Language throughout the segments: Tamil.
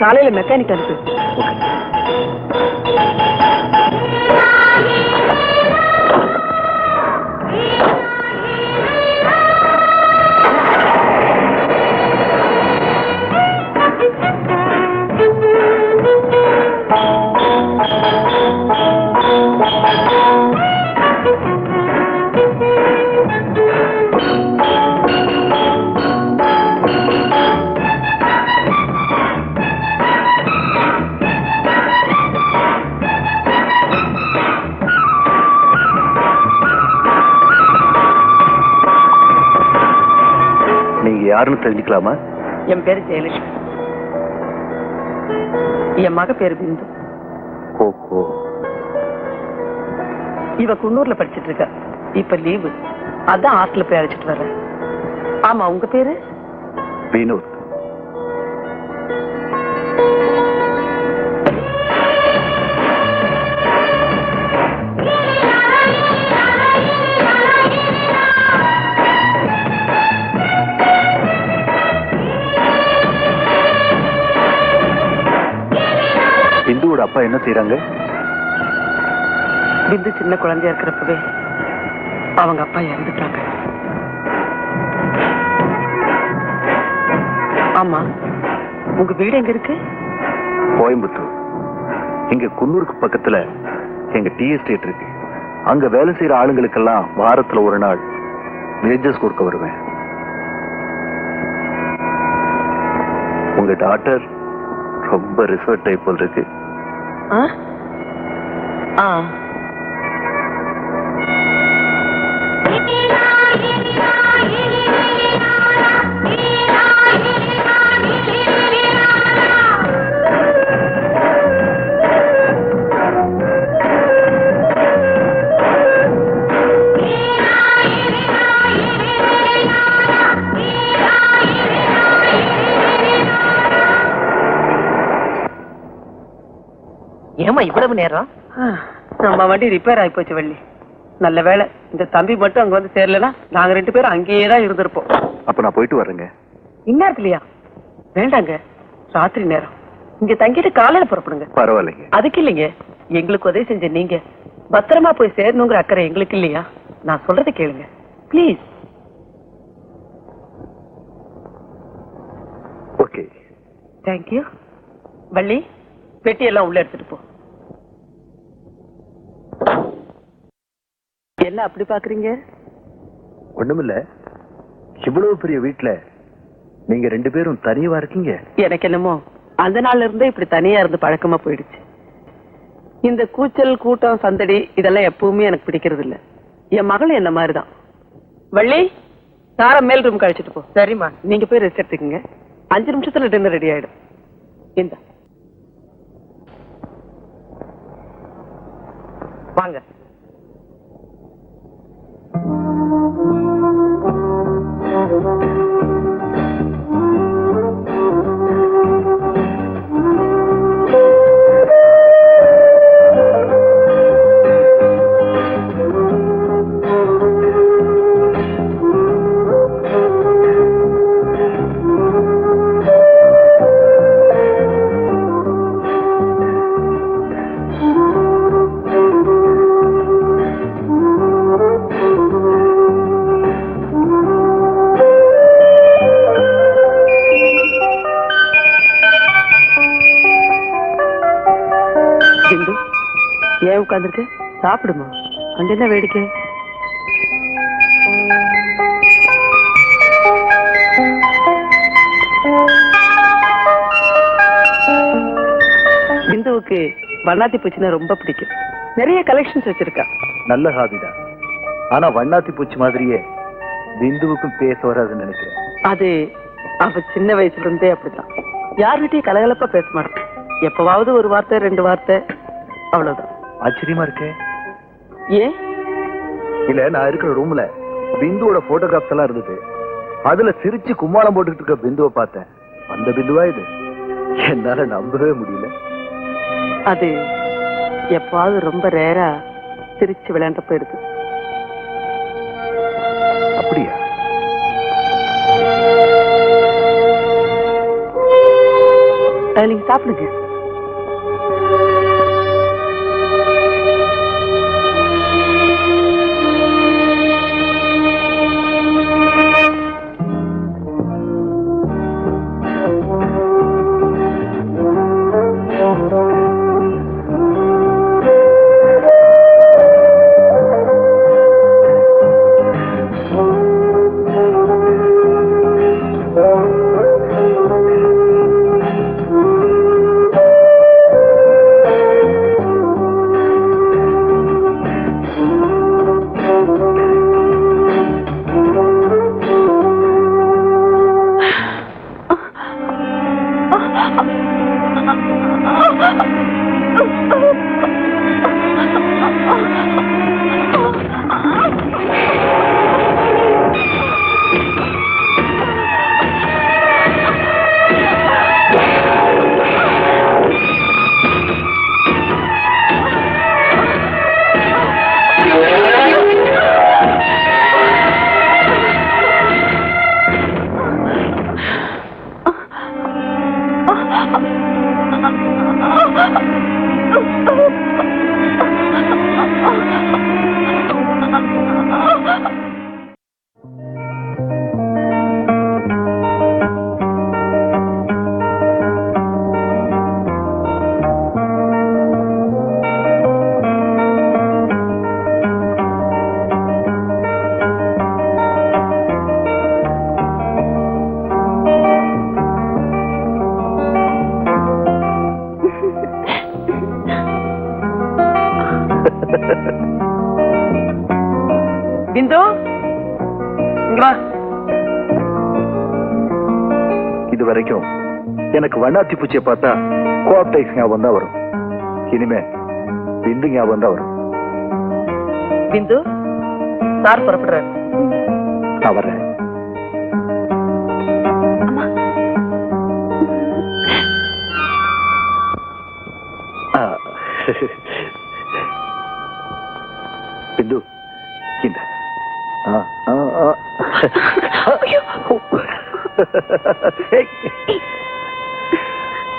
காலையில மெக்கானிக் அனுப்பு. யாருன்னு தெரிஞ்சுக்கலாமா? என் பேரு ஜெயலட்சுமி. என் மக பேரு பிந்து. இவ குன்னூர்ல படிச்சிட்டு இருக்கா. இப்ப லீவு, அதான் ஹாஸ்டல்ல போய் அழைச்சிட்டு வர்றேன். ஆமா, உங்க பேரு? வினோத். பிந்துவோட அப்பா என்ன செய்யறாங்க? பிந்து சின்ன குழந்தையா இருக்கிறப்பவே அவங்க அப்பா இறந்துட்டாங்க. ஆமா, உங்க வீடு எங்க இருக்கு? கோயம்புத்தூர். இங்க குன்னூருக்கு பக்கத்துல எங்க டீ எஸ்டேட் இருக்கு. அங்க வேலை செய்யற ஆளுங்களுக்கெல்லாம் வாரத்துல ஒரு நாள் வேஜஸ் கொடுக்க வருவேன். உங்க டாக்டர் ரொம்ப ரிசர்வ் டைப் போல் இருக்கு. ஏமா இவ்வளவு நேரம்? நம்ம வண்டி ரிப்பேர் ஆகி போச்சு வள்ளி. நல்ல வேலை இந்த தம்பி மட்டும் அங்க வந்து சேரலனா நாங்க 2 பேரும் அங்கேயே தான் இருந்திருப்போம். அப்ப நான் போயிட்டு வரேங்க. இந்நேரத்துலயா? வேண்டாங்க, ராத்திரி நேரம். இங்க தங்கிட்டு காலையில புறப்படுங்க. பரவாயில்லைங்க. அதுக்கு இல்லைங்க, எங்களுக்கு உதவி செஞ்ச நீங்க பத்திரமா போய் சேரணுங்கிற அக்கறை எங்களுக்கு இல்லையா? நான் சொல்றதை கேளுங்க பிளீஸ். Okay, thank you. வள்ளி, பெட்டியெல்லாம் உள்ள எடுத்துட்டு போ. என்ன அப்படி பாக்குறீங்க? ஒண்ணுமில்ல, இவ்வளவு பெரிய வீட்டுல நீங்க 2 பேரும் தனியா இருக்கீங்க. எனக்கு என்னமோ அந்த நாள்ல இருந்தே இப்படி தனியா இருந்து பழக்கமா போயிடுச்சு. இந்த கூச்சல் கூட்டம் சந்தடி இதெல்லாம் எப்பவுமே எனக்கு பிடிக்கிறது இல்ல. என் மகளும் என்ன மாதிரிதான். வள்ளி, தார மேல் ரூம் கழிச்சிட்டு போ. சரிம்மா, நீங்க போய் ரெஸ்ட் எடுத்துக்கங்க. 5 நிமிஷத்துல டின்னர் ரெடி ஆயிடும். இந்த வாங்க. பிந்து, ஏன் உட்கார்ந்துருக்க? சாப்பிடுமா. அங்க என்ன வேடிக்கை? பிந்துவுக்கு வண்ணாத்தி பூச்சினா ரொம்ப பிடிக்கும். நிறைய கலெக்ஷன்ஸ் வச்சிருக்கா. நல்ல ஹாபிதான். ஆனா வண்ணாத்தி பூச்சி மாதிரியே பிந்துவுக்கும் பேச வராதுன்னு நினைக்கிறேன். அது அவ சின்ன வயசுல இருந்தே அப்படித்தான். யார்கிட்டயும் கலகலப்பா பேச மாட்டான். எப்பவாவது ஒரு வார்த்தை 2 வார்த்தை, அவ்வளவுதான். ஆச்சரியமா இருக்கே. ஏன்? இல்ல, நான் இருக்கிற ரூம்ல பிந்துவோட போட்டோகிராஃப்ஸ் எல்லாம் இருந்தது. அதுல சிரிச்சு கும்மாளம் போட்டுக்கிட்டு இருக்க பிந்துவை பார்த்தேன். அந்த பிந்துவா இது? என்னால நம்பவே முடியல. அது எப்பாவது ரொம்ப ரேரா சிரிச்சு விளையாண்டப்ப எடுத்து. அப்படியா? நீங்க சாப்பிடுங்க. பிந்து, இது வரைக்கும் எனக்கு வண்ணாத்தி பூச்சியை பார்த்தா கோஆப்டைஸ் ஞாபகம் தான் வரும். இனிமே பிந்து ஞாபகம் தான் வரும். பிந்து, சார் புறப்படுறாரு. நான் வர்றேன். பிந்து, இந்த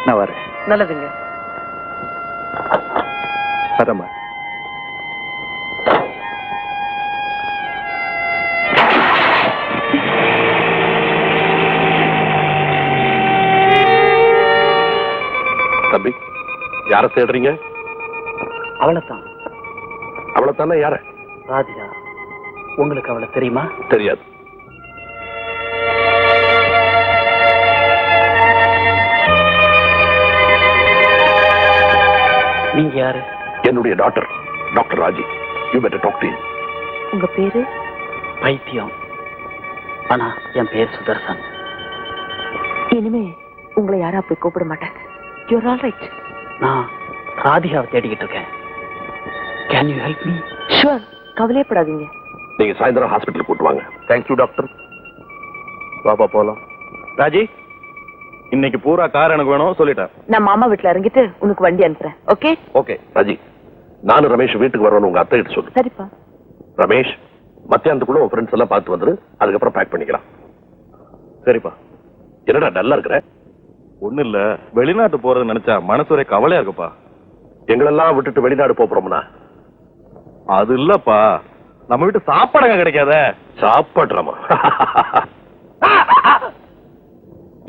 நான் வரேன். நல்லதுங்க. வரமா. தம்பி, யார தேடுறீங்க? அவளைத்தான். அவளைத்தானே? யார? ராதிகா. உங்களுக்கு அவளை தெரியுமா? தெரியாது. நீங்க யாரு? என்னுடைய doctor Raji. You better talk to him. உங்க பேரு? பைத்தியம். ஆனா என் பேர் சுதர்சன். இனிமே உங்களை யாரும் அப்படி கூப்பிட மாட்டாங்க. You are right. நான் ராதிகாவை தேடிக்கிட்டு இருக்கேன். Can you help me? Sure, கவலையப்படாதீங்க. நீங்க சாயந்தரம் ஹாஸ்பிட்டல் கூட்டு வாங்க. Thank you doctor. பாப்பா போலாம். ராஜி, இன்னைக்கு பூரா கார் எனக்கு வேணும் சொல்லிட்டேன். நான் மாமா வீட்டுல இறங்கிட்டு உனக்கு வண்டி அனுப்புறேன். ஓகே? ஓகே. ராஜி, நானும் ரமேஷ் வீட்டுக்கு வரணும் உங்க அத்தை கிட்ட சொல்லு. சரிப்பா. ரமேஷ், மத்தியானத்துக்குள்ள உன் ஃப்ரெண்ட்ஸ் எல்லாம் பார்த்து வந்துரு. அதுக்கப்புறம் பேக் பண்ணிக்கலாம். சரிப்பா. என்னடா டல்லா இருக்கிற? ஒண்ணு இல்ல, வெளிநாட்டு போறது நினைச்சா மனசு ஒரே கவலையா இருக்குப்பா. எங்களெல்லாம் விட்டுட்டு வெளிநாடு போறோம்னா? அது இல்லப்பா, நம்ம வீட்டு சாப்பாடுங்க கிடைக்காத. சாப்பாடுறாமா?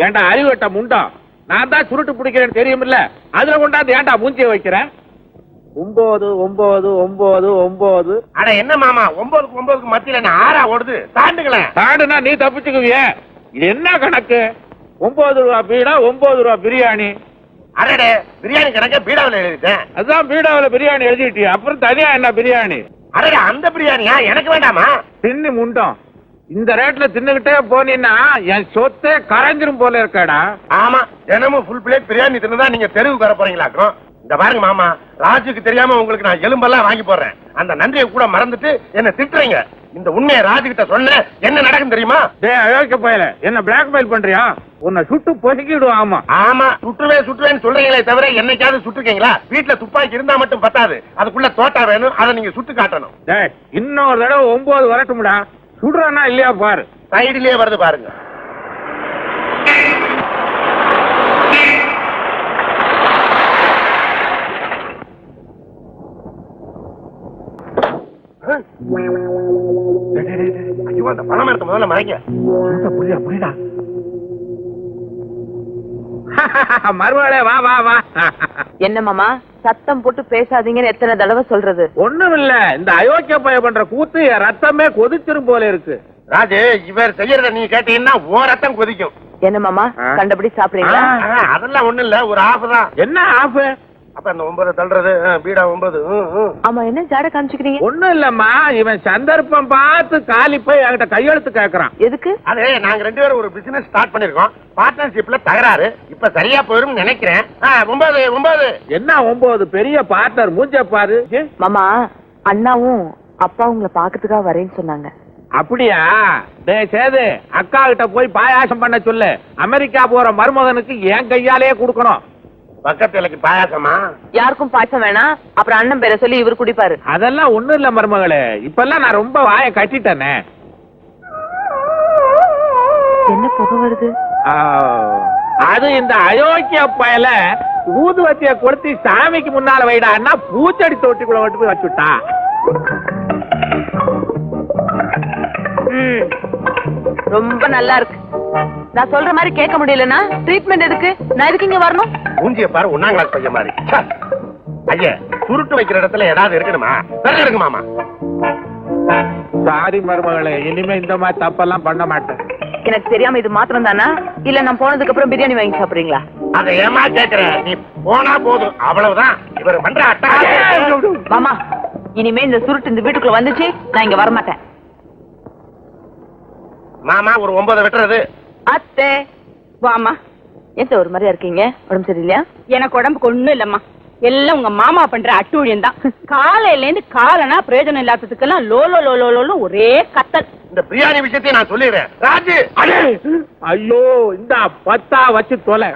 ஏண்டா அறிவட்ட முண்டா, நான் தான் சுருட்டு பிடிக்கிறேன்னு தெரியுமில்ல, அதுல கொண்டாந்து ஏண்டா மூஞ்சிய வைக்கிறேன்? 9 9 9 9. அட என்ன மாமா 9க்கு 9க்கு மத்தியில என்ன 6 ஓடுது தாண்டுங்களேன். தாண்டுனா நீ தப்பிச்சுக்குவிய. இது என்ன கணக்கு? 9 ரூபா பீடா 9 ரூபா பிரியாணி. அடடே பிரியாணி கணக்க பீடாவில் எழுதிட்டேன். அதான் பீடாவில் பிரியாணி எழுதிட்டியா? அப்புறம் தனியா என்ன பிரியாணி? அடடே அந்த பிரியாணியா எனக்கு வேண்டாமா? தின்னு முண்டோம். இந்த ரேட்ல தின்னுகிட்டே போனீன்னா என் சொத்தே கரைஞ்சிரும் போல இருக்காடா. ஆமா தினமும் ஃபுல் பிளேட் பிரியாணி தின்னுதான் நீங்க தெருவுக்கு வர போறீங்களாக்கும். இந்த பாருங்க மாமா, ராஜுக்கு தெரியாம உங்களுக்கு நான் எலும்பெல்லாம் வாங்கி போடுறேன். அந்த நன்றியை கூட மறந்துட்டு என்ன திட்டுறீங்க. இந்த உண்மையை ராஜு கிட்ட சொன்ன என்ன நடக்கும் தெரியுமா? டேய் அயோக்கிய பயல, என்ன பிளாக்மெயில் பண்றியா? உன்னை சுட்டு பொசுக்கிடுவோம். ஆமா ஆமா சுட்டுவேன்னு சொல்றீங்களே தவிர என்னைக்காவது சுட்டுருக்கீங்களா? வீட்டுல துப்பாக்கி இருந்தா மட்டும் பத்தாது, அதுக்குள்ள தோட்டா வேணும், அதை நீங்க சுட்டு காட்டணும். டேய் இன்னொரு தடவை 9 வரட்டும்டா. சுடுறானா இல்லையா பாரு. சைடுலயே வருது பாருங்க. ஐயோ அந்த பணம் எடுத்த முதல்ல மறைங்க. புரியுதா மறுவாளே வா வா வா. என்ன மாமா சத்தம் போட்டு பேசாதீங்கன்னு எத்தனை தடவை சொல்றது? ஒண்ணும் இல்ல, இந்த அயோக்கிய பைய பண்ற கூத்து என் ரத்தமே கொதிச்சிரும் போல இருக்கு. ராஜு, இவர் செய்யறத நீ கேட்டீங்கன்னா ஓ ரத்தம் கொதிக்கும். என்ன மாமா கண்டபடி சாப்பிடுறீங்களா? அதெல்லாம் ஒண்ணு இல்ல, ஒரு ஆஃப் தான். என்ன ஆஃப்? அப்ப அந்த 9 தள்ளுறது பீடா 9. ஆமா என்ன ஜாட காமிச்சுக்கிறீங்க? ஒண்ணும் இல்லம்மா, இவன் சந்தர்ப்பம் பார்த்து காலி போய் என்கிட்ட கையெழுத்து கேக்குறான். எதுக்கு? அதே நாங்க 2 பேரும் ஒரு பிசினஸ் ஸ்டார்ட் பண்ணிருக்கோம். பார்ட்னர்ஷிப்ல தகராறு. இப்ப சரியா போயிரும் நினைக்கிறேன். 9 என்ன 9? பெரிய பார்ட்னர் மூஞ்ச பாரு. மாமா அண்ணாவும் அப்பா உங்களை பாக்கிறதுக்காக வரேன்னு சொன்னாங்க. அப்படியா? டேய் சேது, அக்கா கிட்ட போய் பாயாசம் பண்ண சொல்லு. அமெரிக்கா போற மருமகனுக்கு என் கையாலேயே கொடுக்கணும். பக்கத்துலக்கு பாயாசமா? யாருக்கும் பாய்ச்சம் வேணாம். அப்புறம் அண்ணன் பேரை சொல்லி இவர் குடிப்பாரு. அதெல்லாம் ஒண்ணும் இல்ல மருமகளே, இப்பெல்லாம் நான் ரொம்ப வாயை கட்டிட்டேனே. என்ன புகை வருது? அது இந்த அயோக்கிய பயல ஊதுவத்திய கொளுத்தி சாமிக்கு முன்னால வைடான்னா பூச்செடி தொட்டிக்குள்ள விட்டு போய் வச்சுட்டா. ரொம்ப நல்லா இருக்கு. நான் சொல்ற மாதிரி கேட்க முடியலன்னா ட்ரீட்மெண்ட் எதுக்கு? நான் எதுக்கு இங்க வரணும்? மூஞ்சிய பாரு, 1ஆம் கிளாஸ் பையன் மாதிரி. ஐயா சுருட்டு வைக்கிற இடத்துல ஏதாவது இருக்கணுமா? விரல் எடுங்க மாமா. சாரி மருமகளே, இனிமே இந்த மாதிரி தப்பெல்லாம் பண்ண மாட்டேன். எனக்கு தெரியாம இது மாத்திரம் தானா? இல்ல நான் போனதுக்கு அப்புறம் பிரியாணி வாங்கி சாப்பிடுறீங்களா? அதை ஏமா கேக்குற? நீ போனா போதும், அவ்வளவுதான். இவர் பண்ற அட்டா. மாமா இனிமே இந்த சுருட்டு இந்த வீட்டுக்குள்ள வந்துச்சு நான் இங்க வரமாட்டேன். மாமா ஒரு 9 வெட்டுறது. அத்தை வாமா. எந்த ஒரு மாதிரியா இருக்கீங்க? உடம்பு சரியில்லையா? எனக்கு உடம்புக்கு ஒண்ணும் இல்லம்மா, எல்லாம் உங்க மாமா பண்ற அட்டூழியம் தான். காலையில இருந்து காலனா பிரயோஜனம் இல்லாததுக்கெல்லாம் லோலோ லோலோ லோலோ ஒரே கத்தல். இந்த பிரியாணி விஷயத்தை நான் சொல்லிடுறேன். ராஜு ஐயோ இந்த 10 வச்சு தொலை.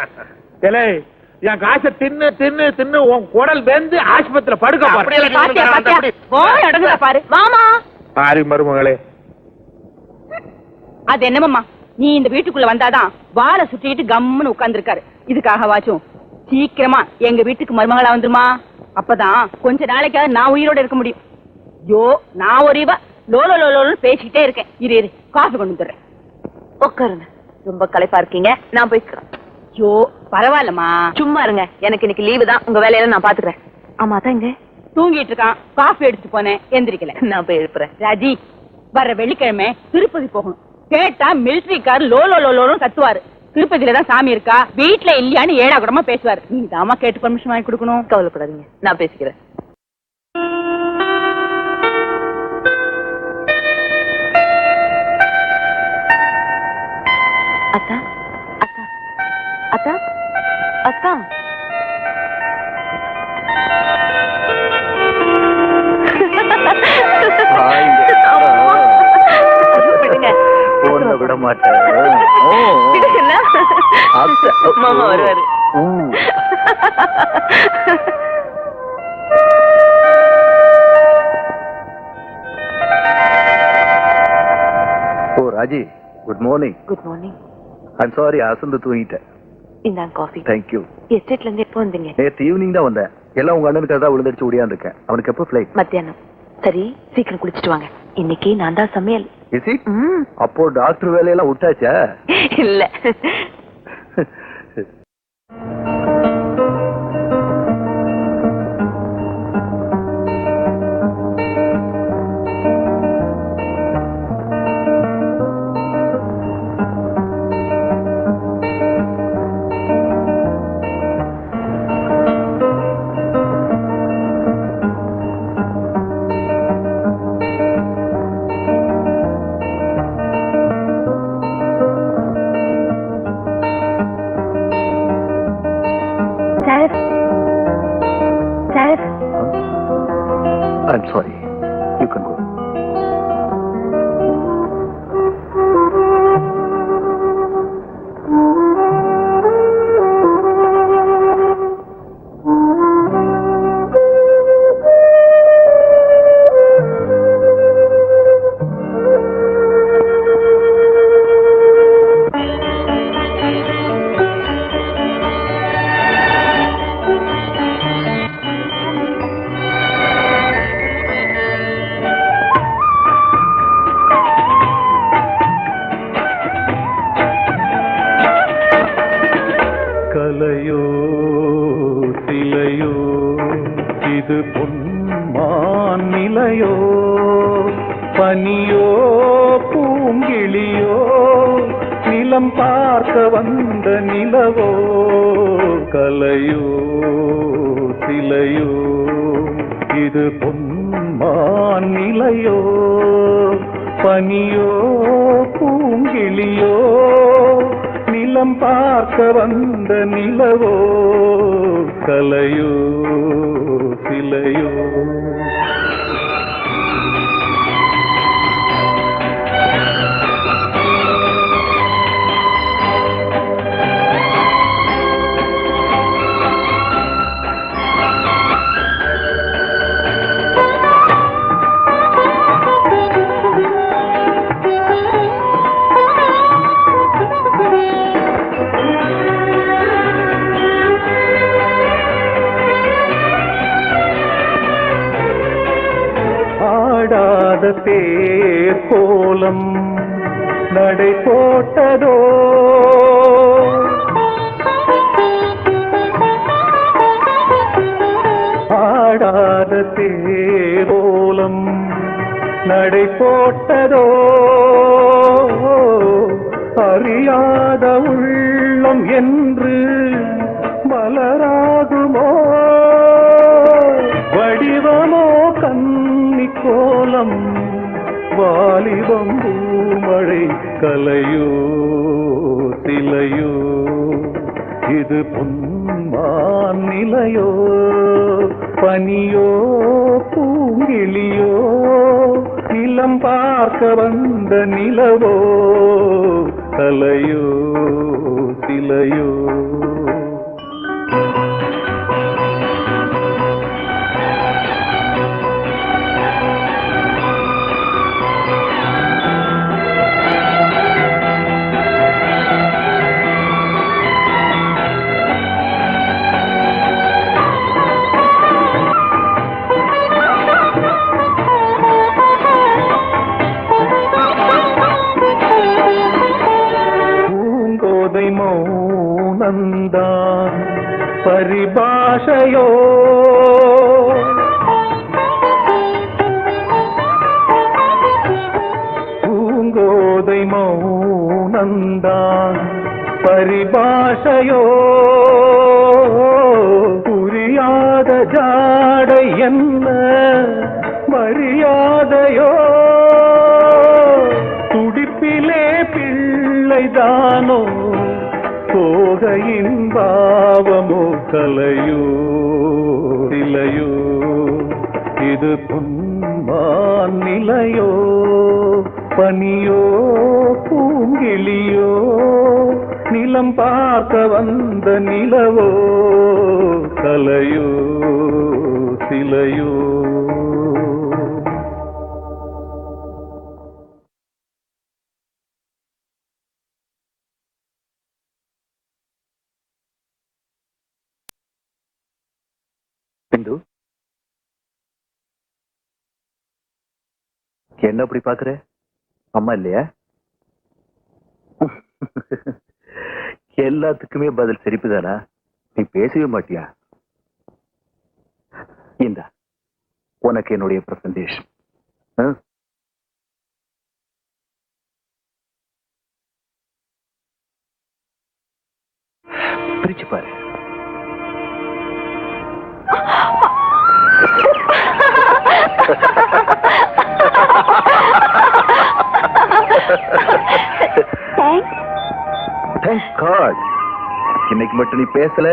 என் காசை தின்னு தின்னு தின்னு உன் குடல் வெந்து ஆஸ்பத்திரியில படுக்க பாரு மாமா. சாரி மருமகளே. அது என்னமாமா, நீ இந்த வீட்டுக்குள்ள வந்தாதான் வாழை சுட்டிட்டு கம்முன்னு உட்கார்ந்துருக்காரு. இதுக்காக வாச்சும் சீக்கிரமா எங்க வீட்டுக்கு மருமகளா வந்துருமா? அப்பதான் கொஞ்ச நாளைக்காவது நான் உயிரோட இருக்க முடியும். யோ நான் ஒரு இவ லோலோ லோலோன்னு பேசிக்கிட்டே இருக்கேன். இரு இரு காஃபி கொண்டு வந்துடுறேன். உட்காருங்க. ரொம்ப களைப்பா இருக்கீங்க, நான் போய்க்கிறேன். யோ பரவாயில்லம்மா, சும்மா இருங்க. எனக்கு இன்னைக்கு லீவு தான். உங்க வேலையெல்லாம் நான் பாத்துக்கிறேன். ஆமா தான் இங்க தூங்கிட்டு இருக்கான். காஃபி எடுத்து போனேன், எந்திரிக்கல. நான் போய் எழுப்புறேன். ராஜி வர்ற வெள்ளிக்கிழமை திருப்பதி போகணும். கேட்டா மிலிட்டரிக்கார் லோலோ லோலோன்னு கத்துவாரு. திருப்பதியில தான் சாமி இருக்கா, வீட்டுல இல்லையான்னு ஏடா கூடமா பேசுவாரு. நீ தாமா கேட்டு பர்மிஷன் வாங்கி கொடுக்கணும். கவலைப்படாதீங்க, நான் பேசிக்கிறேன். அத்தா அத்தா அத்தா அத்தா விட மாட்டேன். மாமா வருவாரு. Oh Raji, good morning. Good morning. I'm sorry, அசந்து தூங்கிட்டேன். இந்தாங்க காஃபி. தேங்க்யூ. எஸ்டேட்ல இருந்து எப்போ வந்தீங்க? நேற்று ஈவினிங் தான் வந்தேன். எல்லாம் உங்க அண்ணனுக்கு தான் விழுந்துருச்சு ஓடியாந்துருக்கேன். அவனுக்கு எப்போ ஃபிளைட்? மத்தியானம். சரி சீக்கிரம் குளிச்சுட்டு வாங்க. இன்னைக்கு நான் தான் சமையல். அப்போ டாக்டர் வேலையெல்லாம் விட்டாச்சா? இல்ல. I'm sorry. You can go. கலையோ சிலையோ இது பொன்மான் நிலையோ பனியோ பூங்கிளியோ நிலம் பார்க்க வந்த நிலவோ கலையோ சிலையோ இது பொன்மான் நிலையோ பனியோ பூங்கிளியோ நிலம் பார்க்க வந்த நிலவோ கலையோ சிலையோ ஆடாத தேர் கோலம் நடை போட்டதோ ஆடாத தேர் கோலம் நடை போட்டதோ அறியாத உள்ளம் என்று மலராகுமோ வடிவமோ கன்னி கோலம் வாலிபம் பூமழை கலையோ சிலையோ இது பொன்மான் நிலையோ பனியோ பூங்கிளியோ நிலம் பார்க்க வந்த நிலவோ கலையோ சிலையோ மௌனந்தான் பரிபாஷையோ பூங்கோதை மௌனந்தான் பரிபாஷையோ புரியாத ஜாடை என்ன மரியாதையோ துடிப்பிலே பிள்ளைதானோ போகையின் பாவமோ கலையோ சிலையோ இது பொன்மான் நிலையோ பனியோ பூங்கிளியோ நிலம் பார்க்க வந்த நிலவோ கலையோ சிலையோ பிந்து என்ன அப்படி பாக்குற அம்மா இல்லையா எல்லாத்துக்குமே பதில் சிரிப்புதானா நீ பேசவே மாட்டியா இந்தா உனக்கு என்னுடைய பிரசன்டேஷன் பிரிச்சு பாரு Thank God. இன்னைக்கு மட்டும் நீ பேசல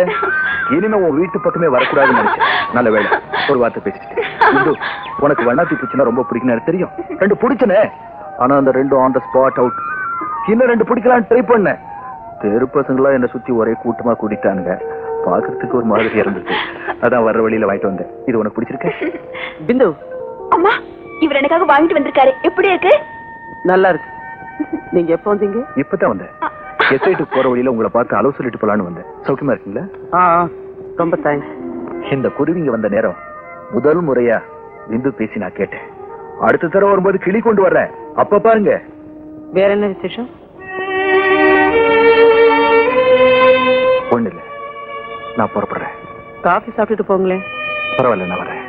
இனிமே உன் வீட்டு பக்கமே வரக்கூடாதுன்னு நினைச்சேன் நல்ல வேலை ஒரு வார்த்தை பேசிட்டு இந்து, உனக்கு வண்ணாத்தி பூச்சினா ரொம்ப பிடிக்கும் எனக்கு தெரியும். 2 பிடிச்சனே, ஆனா அந்த 2 ஆன் த ஸ்பாட் அவுட். இன்னும் 2 பிடிக்கலாம் ட்ரை பண்ணேன். தெரு பசங்களா என்ன சுத்தி ஒரே கூட்டமா கூட்டிட்டானுங்க. பாக்குறதுக்கு ஒரு மாதிரி இருந்துச்சு. அதான் வர்ற வழியில வாங்கிட்டு வந்தேன். இது உனக்கு பிடிச்சிருக்க? பிந்து, அம்மா, இவர் எனக்காக வாங்கிட்டு வந்திருக்காரு. எப்படி இருக்கு? நல்லா இருக்கு. நீங்க எப்ப வந்தீங்க? இப்பதான் வந்தேன். எஸ்ஐட்டுக்கு போற வழியில உங்களை பார்த்து அளவு சொல்லிட்டு போலான்னு வந்தேன். சௌக்கியமா இருக்கீங்களா? ரொம்ப தேங்க்ஸ். இந்த குருவிங்க வந்த நேரம் முதல் முறையா பிந்து பேசி நான் கேட்டேன். அடுத்த தடவை வரும்போது கிளி கொண்டு வர்றேன், அப்ப பாருங்க. வேற என்ன விசேஷம்? ஒண்ணு இல்ல, நான் புறப்படுறேன். காஃபி சாப்பிட்டுட்டு போங்களேன். பரவாயில்ல, நான் வரேன்.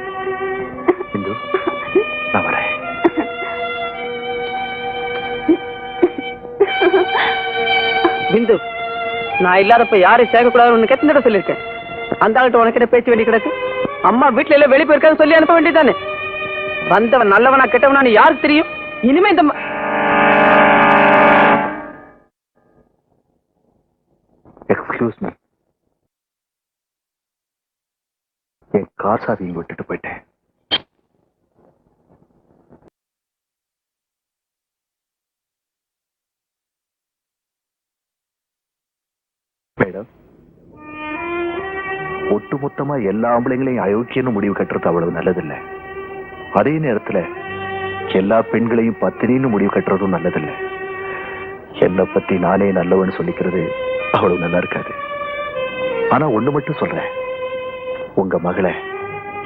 பிந்து, நான் வரேன். பிந்து, நான் இல்லாதப்ப யாரையும் சேர்க்கக்கூடாதுன்னு உனக்கு எத்தனை தடவை சொல்லியிருக்கேன். அந்த ஆள்கிட்ட உனக்கு என்ன பேச்சு வேண்டி கிடக்கு? அம்மா வீட்டுல எல்லாம் வெளியே போயிருக்கான்னு சொல்லி அனுப்ப வேண்டியதானே. வந்தவன் நல்லவனா கெட்டவனான்னு யாருக்கு தெரியும்? இனிமே இந்த எக்ஸ்கியூஸ் மீ, என் கார் சாவியை விட்டுட்டு போயிட்டேன். மேடம், ஒட்டுமொத்தமா எல்லா ஆம்பளைங்களையும் அயோக்கியன்னு முடிவு கட்டுறது அவ்வளவு நல்லதில்லை. அதே நேரத்துல எல்லா பெண்களையும் பத்தினின்னு முடிவு கட்டுறதும் நல்லதில்லை. என்னை பத்தி நானே நல்லவன்னு சொல்லிக்கிறது அவ்வளவு நல்லா இருக்காது. ஆனா ஒண்ணு மட்டும் சொல்றேன், உங்க மகளை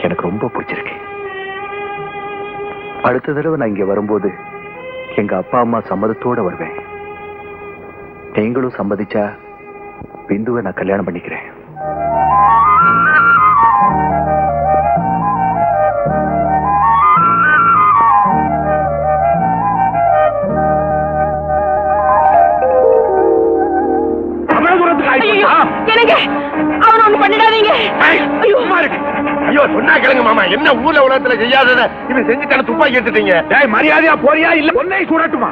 எனக்கு ரொம்ப பிடிச்சிருக்கு. அடுத்த தடவை நான் இங்க வரும்போது எங்க அப்பா அம்மா சம்மதத்தோட வருவேன். நீங்களும் சம்மதிச்சா பிந்துவை நான் கல்யாணம் பண்ணிக்கிறேன். அவனை ஒண்ணு பண்ணிடாதீங்க. ஐயோ, சொன்னா கேளுங்க மாமா. என்ன ஊர்ல உலகத்துல செய்யாதத இவன் செஞ்சுட்டான துப்பாக்கி எடுத்துட்டீங்க. மரியாதையா போறியா இல்ல ஒன்னை சுடட்டுமா?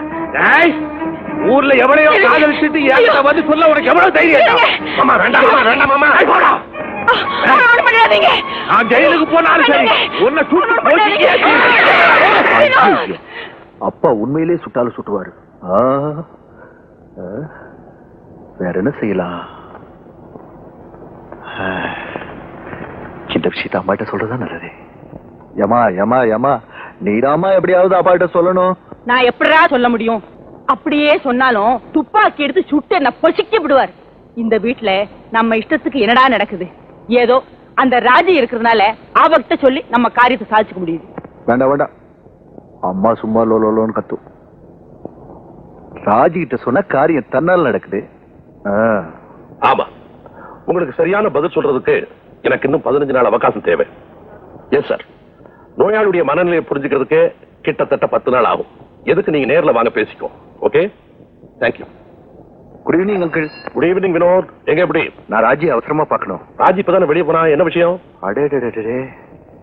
ஊர்ல எவ்வளையோ காதலிச்சுட்டு ஏன் வந்து சொல்ல உனக்கு எவ்வளவு தைரியம்? மாமா வேண்டாம், மாமா வேண்டாம், மாமா. பண்ணிடாதீங்க. நான் ஜெயிலுக்கு போனாலும் சரி உன்னை சுட்டு அப்பா உண்மையிலே சுட்டாலும் சுட்டுவாரு. வேற என்ன செய்யலாம்? இந்த விஷயத்த அம்மாட்ட சொல்றதா நல்லது. யமா யமா யமா, நீடாமா எப்படியாவது அப்பாட்ட சொல்லணும். நான் எப்படிடா சொல்ல முடியும்? அப்படியே சொன்னாலும் துப்பாக்கி எடுத்து சுட்டு என்ன பொசிக்க விடுவார். இந்த வீட்டுல நம்ம இஷ்டத்துக்கு என்னடா நடக்குது? ஏதோ அந்த ராஜி இருக்கிறதுனால அவர்கிட்ட சொல்லி நம்ம காரியத்தை சாதிச்சுக்க முடியுது. வேண்டாம் வேண்டாம், அம்மா சும்மா லோலோன்னு கத்தும். ராஜி கிட்ட சொன்ன காரியம் தன்னால் நடக்குது. ஆமா, உங்களுக்கு சரியான பதில் சொல்றதுக்கு எனக்கு இன்னும் 15 நாள் அவகாசம் தேவை. எஸ் சார், நோயாளியுடைய மனநிலையை புரிஞ்சுக்கிறதுக்கு கிட்டத்தட்ட 10 நாள் ஆகும். எதுக்கு நீங்க நேர்ல வாங்க பேசிக்கோ. Okay, thank you. Good evening uncle. Good evening Vinod. எங்க எப்படி? நான் ராஜி அவசரமா பார்க்கணும். ராஜி இப்பதானே வெளியே போனா, என்ன விஷயம்? அடே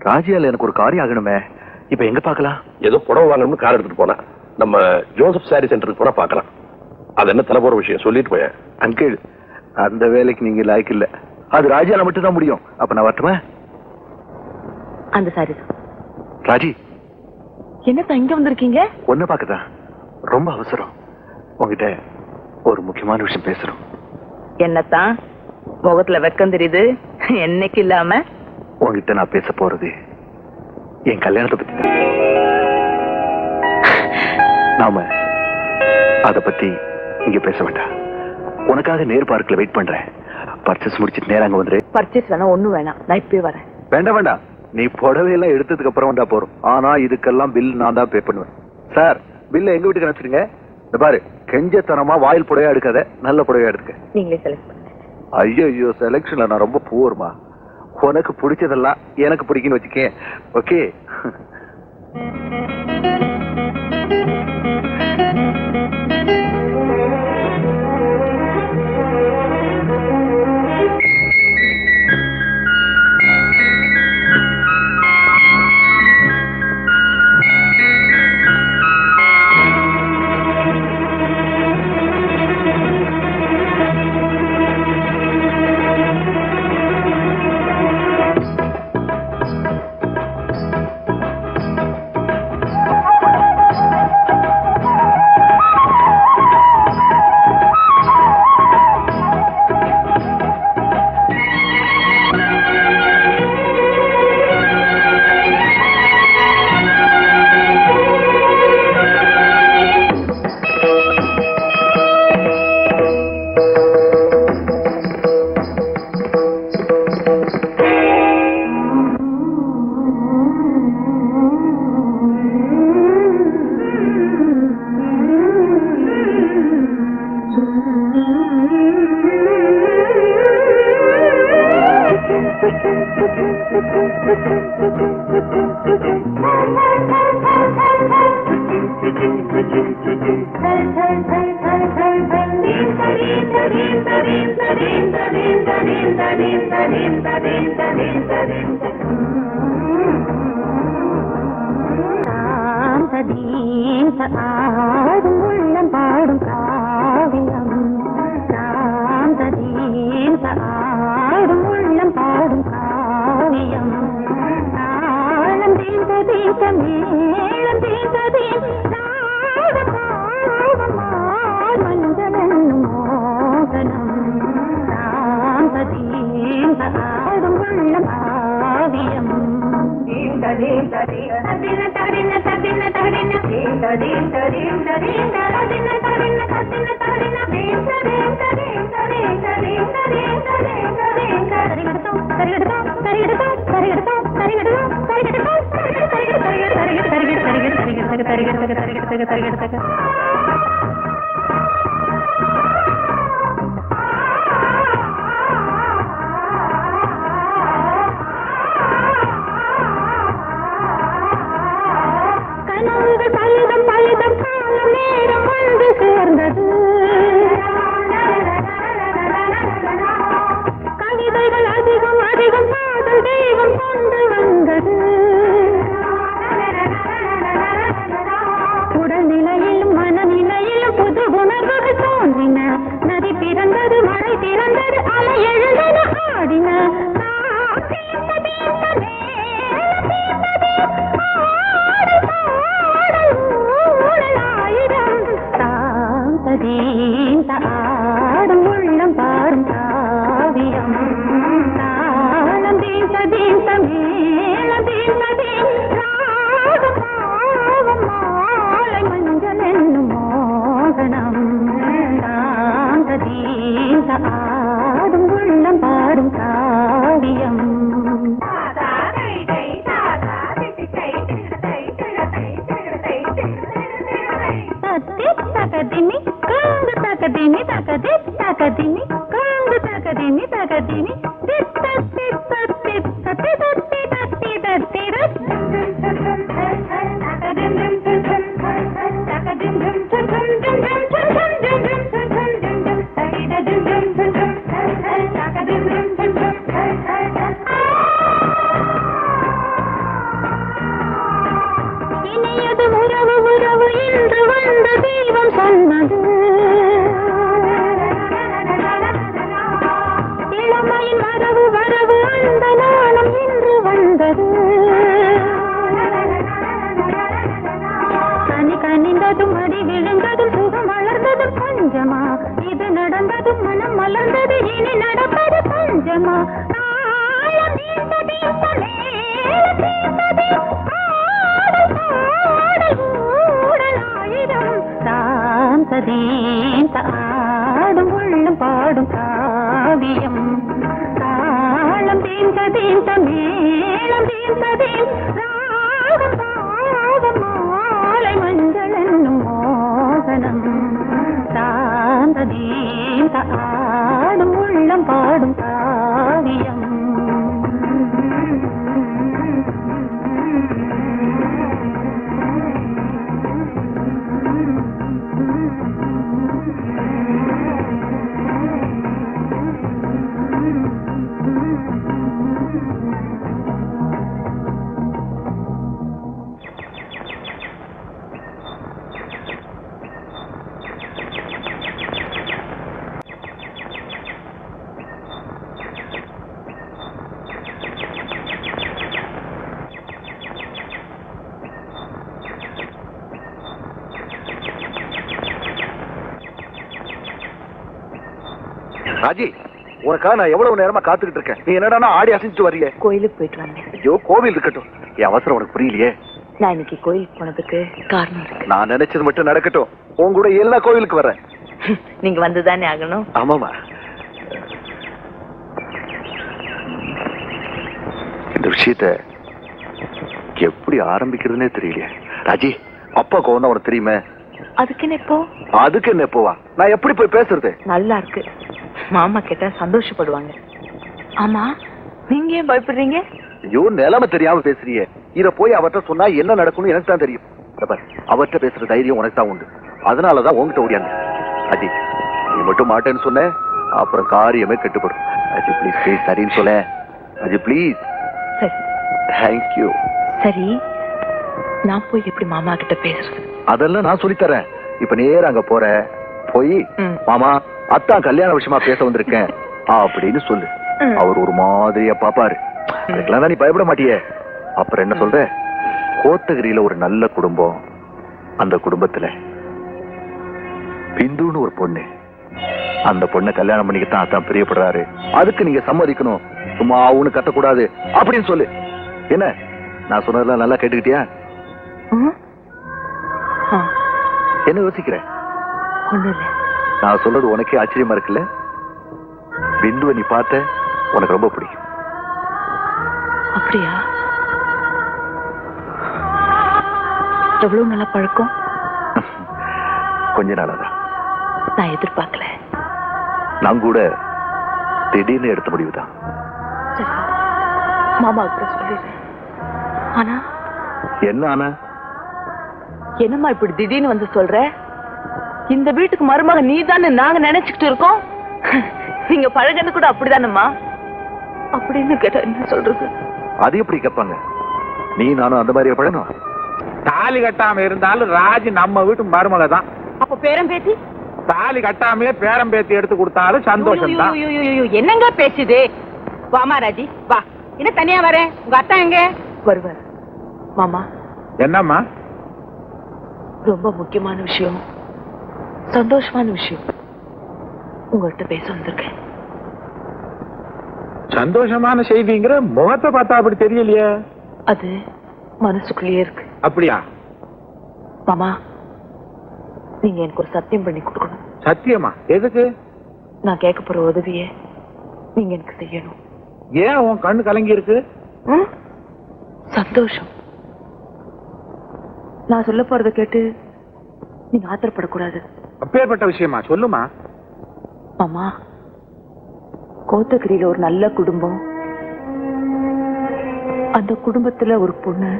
ராஜியால எனக்கு ஒரு காரியம் ஆகணுமே. இப்ப எங்க பார்க்கலாம்? ஏதோ புடவை வாங்கணும்னு கார் எடுத்துட்டு போனா நம்ம ஜோசப் சாரி சென்டருக்கு போனா பார்க்கலாம். அது என்ன தலை போற விஷயம், சொல்லிட்டு போய. அங்கிள், அந்த வேலைக்கு நீங்க லாய்க்கு இல்ல. அது ராஜியால மட்டும் தான் முடியும். அப்ப நான் வரட்டுமா? அந்த சாரி ராஜி, என்னப்பா இங்க வந்திருக்கீங்க? ஒன்ன பாக்கதான், ரொம்ப அவசரம். உங்ககிட்ட ஒரு முக்கியமான விஷயம் பேசுறோம். என்னத்தான் முகத்துல வெக்கம் தெரியுது? என்னைக்கு இல்லாம உங்ககிட்ட நான் பேச போறது என் கல்யாணத்தை பத்தி தான். நாம அத பத்தி இங்க பேச வேண்டாம். உனக்காக நேர் பார்க்கல வெயிட் பண்றேன். பர்ச்சேஸ் முடிச்சிட்டு நேரம் அங்க வந்துரு. பர்ச்சேஸ் வேணா ஒண்ணு வேணாம், நான் இப்பவே வரேன். வேண்டாம் வேண்டாம், நீ புடவையெல்லாம் எடுத்ததுக்கு அப்புறம் வந்தா போறோம். ஆனா இதுக்கெல்லாம் பில் நான் தான் பே பண்ணுவேன். சார், பில்ல எங்க வீட்டுக்கு அனுப்பிச்சிடுங்க. இந்த பாரு, கெஞ்சத்தனமா வாயில் புடவையா எடுக்காத, நல்ல புடவையா எடுக்க. நீங்களே செலக்ட் பண்ணுங்க. ஐயோ, செலக்ஷன்ல நான் ரொம்ப பூர்மா. உனக்கு பிடிச்சதெல்லாம் எனக்கு பிடிக்குன்னு வச்சுக்கேன். ஓகே. ஆடும் உள்ளம் பாடும் காவியம் ஆடும் உள்ளம் பாடும் காவியம் தாளம் தீர்ந்த தீர்த்தம் மேளம் தீர்ந்த மஞ்சளும் மோகனம் ஆடும் உள்ளம் காவியம் கவிதைகள் அதிகம் அதிகம் காதல் தெய்வம் கொண்டு வந்தது உடல்நிலையிலும் மனநிலையிலும் புது உணர்வுகள் தோன்றின நதி பிறந்தது மழை பிறந்தது அலை எழுந்தது ஆடின ஆடும் உள்ளம் பாடும் காவியம் தாளம் தீர்த்த தீர்த்த மேளம் தீர்த்த மாலை மஞ்சள் என்னும் மோகனம் தாந்த தீர்த்த ஆடும் உள்ளம் பாடும் காவியம் தகதினி காங்கு தகதினி தகதி தகதினி காங்கு தகதினி தகதினி தித்த தித்த தித்த திதத்தி தத்தி தத்தி இனியது உறவு உறவு என்று வந்த தெய்வம் சொன்னது இளமையின் வரவு வரவு அந்த நாளும் இன்று வந்தது கனி கனிந்ததும் அடி விழுந்ததும் சுகம் வளர்ந்ததும் பஞ்சமா இது நடந்ததும் மனம் மலர்ந்தது இனி நடப்பது பஞ்சமா ஆடும் உள்ளம் பாடும் காவியம் தாளம் தீர்ந்த தீர்த்த மேளம் தீர்த்த மாலை மஞ்சள் என்னும் மோகனம் தாந்த தீர்த்த ஆடும் உள்ளம் பாடும் காவியம் ராஜி, உனக்கா நான் எவ்வளவு நேரமா காத்துக்கிட்டு இருக்கேன். நீ என்னடா ஆடி அசைஞ்சிட்டு வர்றீங்க? கோயிலுக்கு போயிட்டு வந்தேன். ஐயோ, கோவில் இருக்கட்டும், என் அவசரம் உனக்கு புரியலையே. நான் இன்னைக்கு கோயிலுக்கு போனதுக்கு காரணம் இருக்கு. நான் நினைச்சது மட்டும் நடக்கட்டும். உன் கூட எல்லா கோவிலுக்கு வர்றேன். நீங்க வந்துதானே ஆகணும். ஆமாமா. இந்த விஷயத்த எப்படி ஆரம்பிக்கிறதுனே தெரியலையே. ராஜி, அப்பா கோவம் தான் உனக்கு தெரியுமே. அதுக்கு என்ன இப்போ? அதுக்கு என்ன இப்போவா? நான் எப்படி போய் பேசுறது? நல்லா இருக்கு. மாமா கேட்டா சந்தோஷப்படுவாங்க. ஆமா, நீங்க ஏன் பயப்படுறீங்க? ஐயோ நிலைமை தெரியாம பேசுறியே. இத போய் அவர்கிட்ட சொன்னா என்ன நடக்கும்னு எனக்கு தான் தெரியும். அவர்கிட்ட பேசுற தைரியம் உனக்கு தான் உண்டு. அதனாலதான் உங்ககிட்ட ஓடியாங்க. அஜி நீ மட்டும் மாட்டேன்னு சொன்ன அப்புறம் காரியமே கெட்டுப்படும். அஜி ப்ளீஸ் ப்ளீஸ் சரின்னு சொல்ல. அஜி ப்ளீஸ். சரி தேங்க்யூ. சரி நான் போய் எப்படி மாமா கிட்ட பேசுறது? அதெல்லாம் நான் சொல்லித்தரேன். இப்ப நேரா அங்க போற போய் மாமா அத்தான் கல்யாண விஷயமா பேச வந்திருக்கேன் அப்படின்னு சொல்லு. அவர் ஒரு மாதிரியா பாப்பாரு. அதுக்கெல்லாம் தான் நீ பயப்பட மாட்டியே. அப்புறம் என்ன சொல்ற? கோத்தகிரியில ஒரு நல்ல குடும்பம், அந்த குடும்பத்துல பிந்துன்னு ஒரு பொண்ணு, அந்த பொண்ணை கல்யாணம் பண்ணிக்கத்தான் அதான் பிரியப்படுறாரு. அதுக்கு நீங்க சம்மதிக்கணும். சும்மா அவனு கத்தக்கூடாது அப்படின்னு சொல்லு. என்ன நான் சொன்னதெல்லாம் நல்லா கேட்டுக்கிட்டியா? என்ன யோசிக்கிற? ஒண்ணு இல்ல. நான் சொல்றது உனக்கே ஆச்சரியமா இருக்குல்ல? பிந்துவை நீ பார்த்த உனக்கு ரொம்ப பிடிக்கும். அப்படியா? எவ்வளவு நல்ல பழக்கம்? கொஞ்ச நாளாதான். நான் எதிர்பார்க்கல. நான் கூட திடீர்னு எடுத்த முடிவுதான். சரி மாமா அப்புறம் சொல்லிடுறேன். ஆனா என்ன ஆனா? என்னம்மா இப்படி திடீர்னு வந்து சொல்ற? இந்த வீட்டுக்கு மருமக நீ தானே நாங்க நினைச்சுக்கிட்டு இருக்கோம். நீங்க பழகன்னு கூட அப்படிதானம்மா. அப்படின்னு கேட்டா என்ன சொல்றது? அது எப்படி கேட்பாங்க? நீ நானும் அந்த மாதிரி பழகணும். தாலி கட்டாம இருந்தாலும் ராஜி நம்ம வீட்டு மருமக தான். அப்ப பேரம் பேத்தி தாலி கட்டாமையே பேரம் பேத்தி எடுத்து கொடுத்தாலும் சந்தோஷம் தான். என்னங்க பேசுது? வாமா ராஜி வா. என்ன தனியா வரேன்? உங்க அத்தா எங்க? வருவார். மாமா என்னம்மா? ரொம்ப முக்கியமான விஷயம், சந்தோஷமான விஷயம் உங்கள்கிட்ட பேச வந்திருக்கேன். சந்தோஷமான செய்திங்கிற முகத்தை பார்த்தா அப்படி தெரியலையே. அது மனசுக்குள்ளேயே இருக்கு. அப்படியா? மாமா நீங்க எனக்கு ஒரு சத்தியம் பண்ணி கொடுக்கணும். சத்தியமா? எதுக்கு? நான் கேட்க போற உதவிய நீங்க எனக்கு செய்யணும். ஏன் உன் கண்ணு கலங்கி இருக்கு? சந்தோஷம். நான் சொல்ல போறதை கேட்டு நீங்க ஆத்திரப்படக்கூடாது. அப்பேற்பட்ட விஷயமா? சொல்லுமா. மாமா கோத்தகிரியில ஒரு நல்ல குடும்பம், அந்த குடும்பத்துல ஒரு பொண்ணு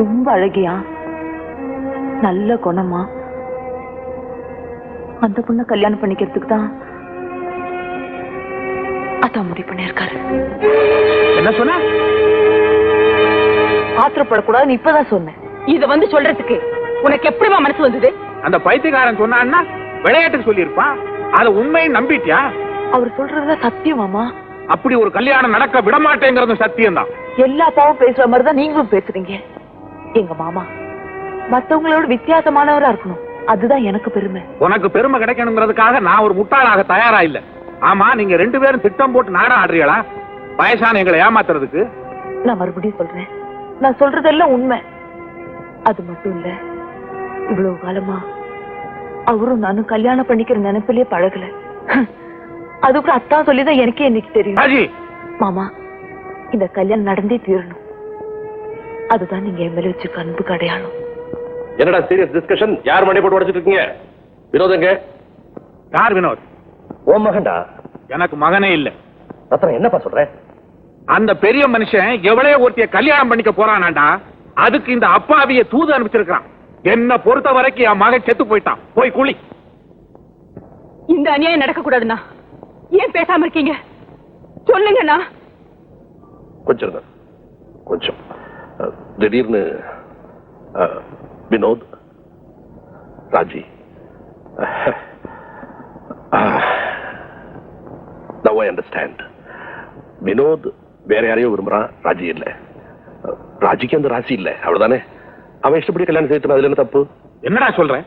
ரொம்ப அழகியா நல்ல குணமா, அந்த பொண்ணை கல்யாணம் பண்ணிக்கிறதுக்கு தான் அதான் முடிவு பண்ணிருக்காரு. என்ன சொன்ன? ஆத்திரப்படக்கூடாதுன்னு இப்பதான் சொன்னேன். இத வந்து சொல்றதுக்கு உனக்கு எப்படிமா மனசு வந்தது? அந்த பைத்தியக்காரன் சொன்னான்னா விளையாட்டுக்கு சொல்லியிருப்பான். அதை உண்மையை நம்பிட்டியா? அவர் சொல்றதுதான் சத்தியம் மாமா. அப்படி ஒரு கல்யாணம் நடக்க விட மாட்டேங்கிறது சத்தியம் தான். எல்லா அப்பாவும் பேசுற மாதிரிதான் நீங்களும் பேசுறீங்க. எங்க மாமா மத்தவங்களோட வித்தியாசமானவரா இருக்கணும், அதுதான் எனக்கு பெருமை. உனக்கு பெருமை கிடைக்கணுங்கிறதுக்காக நான் ஒரு முட்டாளாக தயாரா இல்ல. ஆமா, நீங்க ரெண்டு பேரும் திட்டம் போட்டு நாடகம் ஆடுறீங்களா வயசான எங்களை ஏமாத்துறதுக்கு? நான் மறுபடியும் சொல்றேன், நான் சொல்றதெல்லாம் உண்மை. அது மட்டும் இல்ல, இவ்வளவு காலமா அவரும் நானும் கல்யாணம் பண்ணிக்கிற நினைப்பிலே பழகல. அதுக்கு அத்தான் சொல்லிதான் எனக்கே இன்னைக்கு தெரியும். மாமா இந்த கல்யாணம் நடந்தே தீரணும், அதுதான் நீங்க என் மேல வச்சிருக்க அன்புக்கு அடையாளம். என்னடா சீரியஸ் டிஸ்கஷன்? யார் மணி போட்டு உடைச்சிட்டு இருக்கீங்க? வினோத் எங்க? யார் வினோத்? ஓ மகன்டா. எனக்கு மகனே இல்ல. ரத்னம் என்னப்பா சொல்ற? அந்த பெரிய மனுஷன் எவ்வளவு ஒருத்திய கல்யாணம் பண்ணிக்க போறானாண்டா, அதுக்கு இந்த அப்பாவிய தூது அனுப்பிச்சிருக்கான். என்ன பொறுத்த வரைக்கும் என் மகன் செத்து போயிட்டான். போய் குழி. இந்த அநியாயம் நடக்க கூடாதுண்ணா. ஏன் பேசாம இருக்கீங்க? சொல்லுங்கண்ணா. கொஞ்சம் இருங்க. கொஞ்சம் திடீர்னு Vinod, Raji, now I understand. Vinod வேற யாரையும் விரும்புறான், ராஜி இல்ல. ராஜிக்கு அந்த ராசி இல்ல, அவ்வளவுதானே? அவன் இஷ்டப்படி கல்யாணம் செய்து, அதுல என்ன தப்பு? என்னடா சொல்றேன்?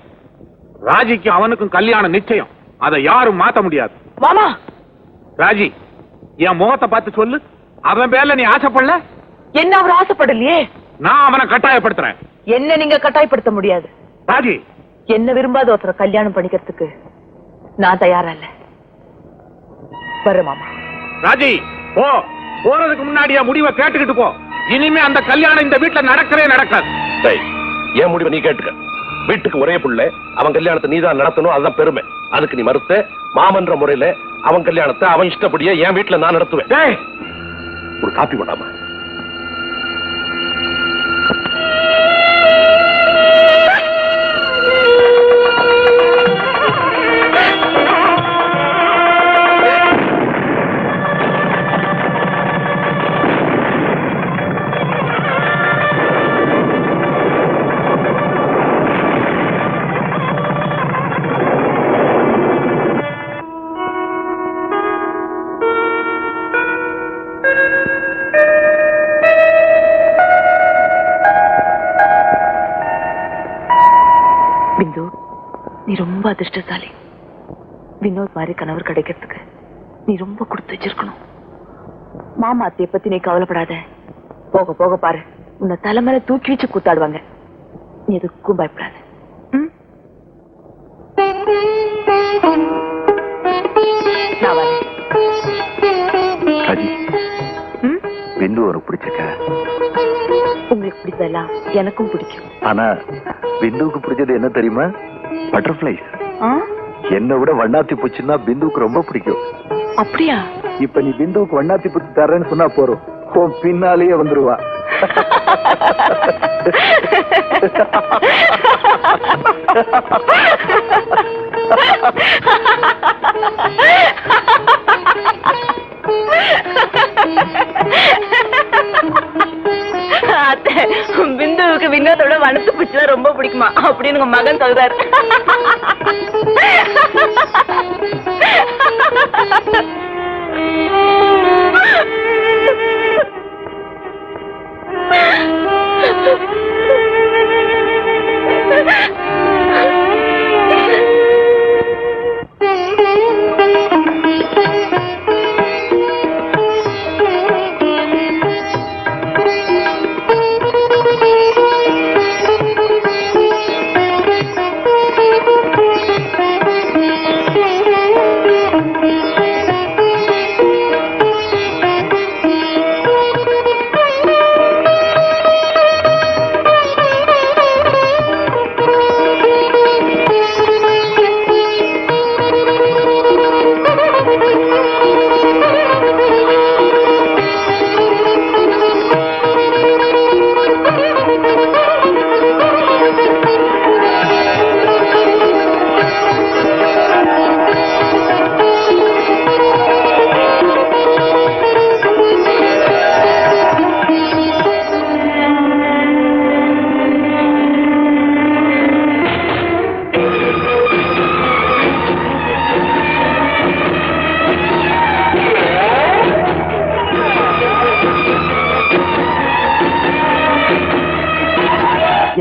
ராஜிக்கு அவனுக்கும் கல்யாணம் நிச்சயம், அதை யாரும் மாத்த முடியாது. மாமா ராஜி, என் முகத்தை பார்த்து சொல்லு, அவன் பேர்ல நீ ஆசைப்படல? என்ன அவர் ஆசைப்படலையே. நான் அவனை கட்டாயப்படுத்துறேன். என்ன நீங்க கட்டாயப்படுத்த முடியாது. ராஜி, என்ன விரும்பாத ஒருத்தரை கல்யாணம் பண்ணிக்கிறதுக்கு நான் தயாரா இல்ல. வர மாமா. ராஜி போ. போறதுக்கு முன்னாடி என் முடிவை கேட்டுக்கிட்டு போ. இனிமே அந்த கல்யாணம் இந்த வீட்டுல நடக்கவே நடக்காது. டேய், என் முடிவை நீ கேட்டுக்க. வீட்டுக்கு ஒரே புள்ள, அவன் கல்யாணத்தை நீதான் நடத்தணும், அதுதான் பெருமை. அதுக்கு நீ மறுத்த, மாமன்ற முறையில அவன் கல்யாணத்தை அவன் இஷ்டப்படியே என் வீட்டுல நான் நடத்துவேன். டேய், ஒரு காப்பி கொண்டாமா. பிந்து, நீ ரொம்ப அதிர்ஷ்டசாலி. வினோத் மாதிரி கணவர் கிடைக்கிறதுக்கு நீ ரொம்ப கொடுத்து வச்சிருக்கணும். மாமா அத்தைய பத்தி நீ கவலைப்படாத. போக போக பாரு, உன்னை தலைமையில தூக்கி வச்சு கூத்தாடுவாங்க. நீ எதுக்கும் பயப்படாத. நான் வரேன். பிந்து உனக்கு பிடிச்சக்க? உங்களுக்கு பிடிச்சதெல்லாம் எனக்கும் பிடிக்கும். ஆனா பிந்துவுக்கு பிடிச்சது என்ன தெரியுமா? பட்டர்ஃபிளைஸ். என்னை விட வண்ணாத்தி பூச்சின்னா பிந்துவுக்கு ரொம்ப பிடிக்கும். அப்படியா? இப்ப நீ பிந்துவுக்கு வண்ணாத்தி பூச்சி தர்றேன்னு சொன்னா போறோம், பின்னாலேயே வந்துருவா. பிந்துவுக்கு வினோதோட வனத்து பூச்சிதான் ரொம்ப பிடிக்குமா அப்படின்னு உங்க மகன் சொல்றாரு.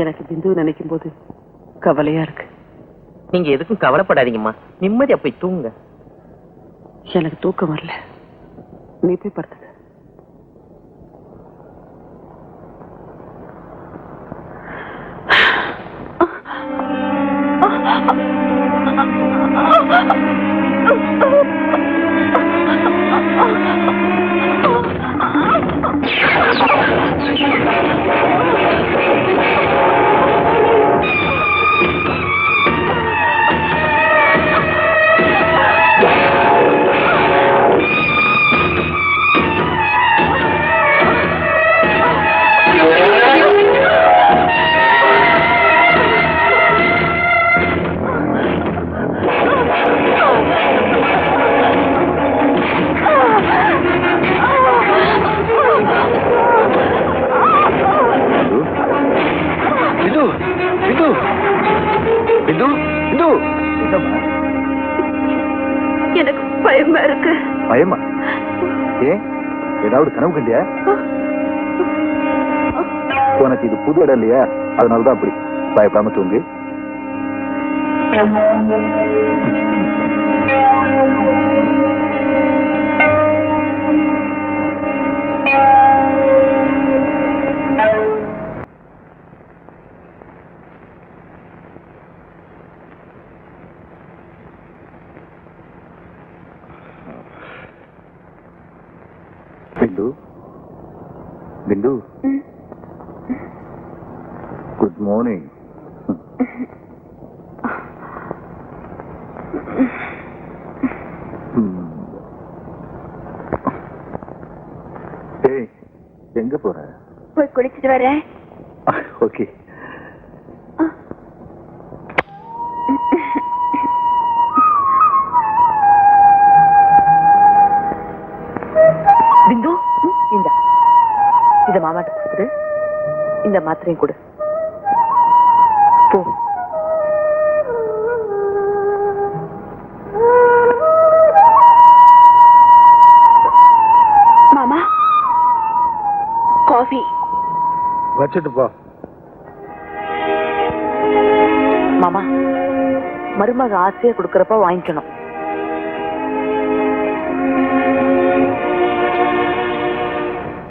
எனக்கு பிந்து நினைக்கும் போது கவலையா இருக்கு. நீங்க எதுக்கும் கவலைப்படாதீங்கம்மா, நிம்மதியா போய் தூங்குங்க. எனக்கு தூக்கம் வரல, நீ போய் படுத்துக்க. எனக்கு பயமா இருக்கு. பயமா? ஏன், ஏதாவது கனவு கண்டியா? உனக்கு இது புது இடம் இல்லையா, அதனாலதான் அப்படி. பயப்படாம தூங்கு. பிந்து, பிந்து, குட் மார்னிங். போற? போய் குளிச்சுட்டு வரேன். ஓகே. பிந்து, இத மாமாட்ட கொடுத்துரு. இந்த மாத்திரையும் கொடு. போ. மாமா, காஃபி வச்சுட்டு போ. மாமா, மருமக ஆசையா கொடுக்கறப்ப வாங்கிக்கணும்.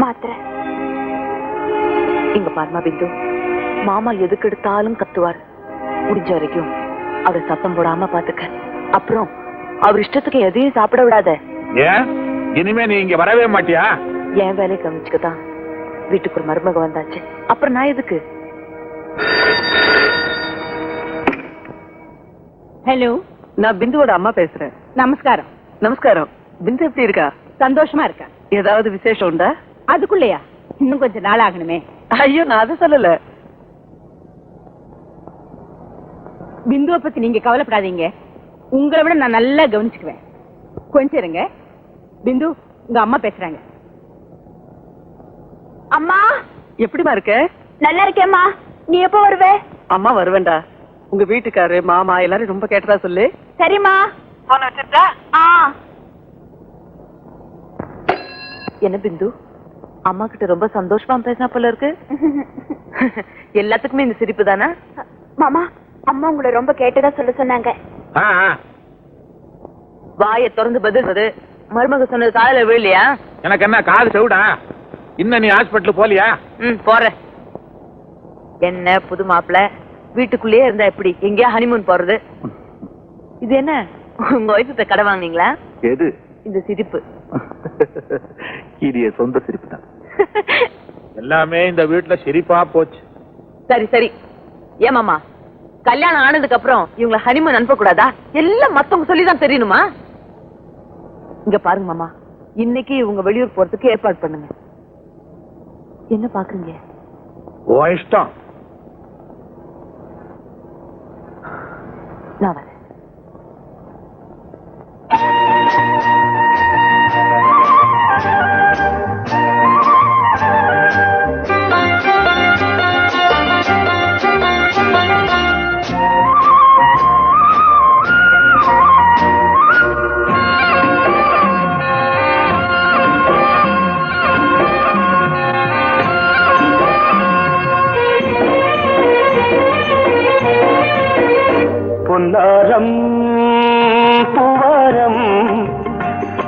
மாத்திரை. இங்க பாருமா பிந்து, மாமா எதுக்கு எடுத்தாலும் கத்துவார். முடிஞ்ச வரைக்கும் அவரை சத்தம் போடாம பாத்துக்க. அப்புறம் அவர் இஷ்டத்துக்கு எதையும் சாப்பிட விடாத. ஏன் இனிமே நீ இங்க வரவே மாட்டியா? என் வேலையை கவனிச்சுக்கதான் வீட்டுக்கு ஒரு மருமக வந்தாச்சு. அப்புறம் நான் எதுக்கு? ஹலோ, நான் பிந்துவோட அம்மா பேசுறேன். நமஸ்காரம். நமஸ்காரம். பிந்து எப்படி இருக்கா? சந்தோஷமா இருக்கா? ஏதாவது விசேஷம் உண்டா? அதுக்குள்ளயா? இன்னும் கொஞ்சம் நாள் ஆகணுமே. ஐயோ, நான் அதை சொல்லல. பிந்துவை பத்தி நீங்க கவலைப்படாதீங்க. உங்களை விட நான் நல்லா கவனிச்சுக்குவேன். கொஞ்சம் இருங்க. பிந்து, உங்க அம்மா பேசுறாங்க. அம்மா, எப்படிமா இருக்க? நல்லா இருக்கேம்மா. நீ எப்போ வருவே? அம்மா வருவேன்டா. உங்க வீட்டுக்காரு மாமா எல்லாரும் ரொம்ப கேட்டதா சொல்லு. சரிம்மா. போன வச்சிருக்கா? என்ன பிந்து, அம்மா கிட்ட ரொம்ப சந்தோஷமா பேசினா போல இருக்கு. எல்லாத்துக்குமே இந்த சிரிப்பு தானே? மாமா, அம்மா உங்களை ரொம்ப கேட்டதா சொல்ல சொன்னாங்க. வாயை திறந்து பதில். மருமக சொன்னது காதல விழலையா? எனக்கு என்ன காது செவிடா? இன்னும் நீ ஹாஸ்பிட்டல் போலியா? போற. என்ன புது மாப்பிள்ள, வீட்டுக்குள்ளேயே இருந்தா எப்படி? எங்கேயா ஹனிமூன் போறது? இது என்ன, உங்க வயசுத்த கடை வாங்குனீங்களா? எது? இந்த சிரிப்பு. இது என் சொந்த சிரிப்பு தான். எல்லாமே இந்த வீட்டுல சிரிப்பா போச்சு. சரி சரி. ஏமாமா, கல்யாணம் ஆனதுக்கு அப்புறம் இவங்களை ஹனிமூன் அனுப்ப கூடாதா? எல்லாம் மத்தவங்க சொல்லிதான் தெரியணுமா? இங்க பாருங்க மாமா, இன்னைக்கு இவங்க வெளியூர் போறதுக்கு ஏற்பாடு பண்ணுங்க. என்ன பாக்குறீங்க? ஓ இஷ்டம். நான் வரேன். பொன்னாரம் பூவாரம்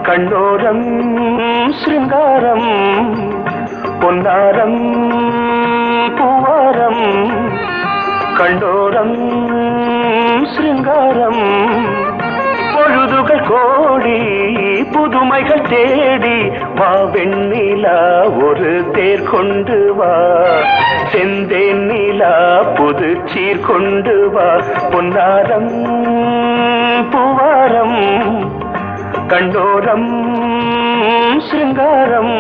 கண்ணோரம் சிருங்காரம். பொன்னாரம் பூவாரம் கண்ணோரம் சிருங்காரம். பொழுதுகள் கோடி புதுமைகள் தேடி வா வெண்ணிலா ஒரு தேர் கொண்டு வா. செந்தேன் நிலா புது சீர் கொண்டு வா. பொன்னாரம் பூவாரம் கண்டோரம் சிருங்காரம்.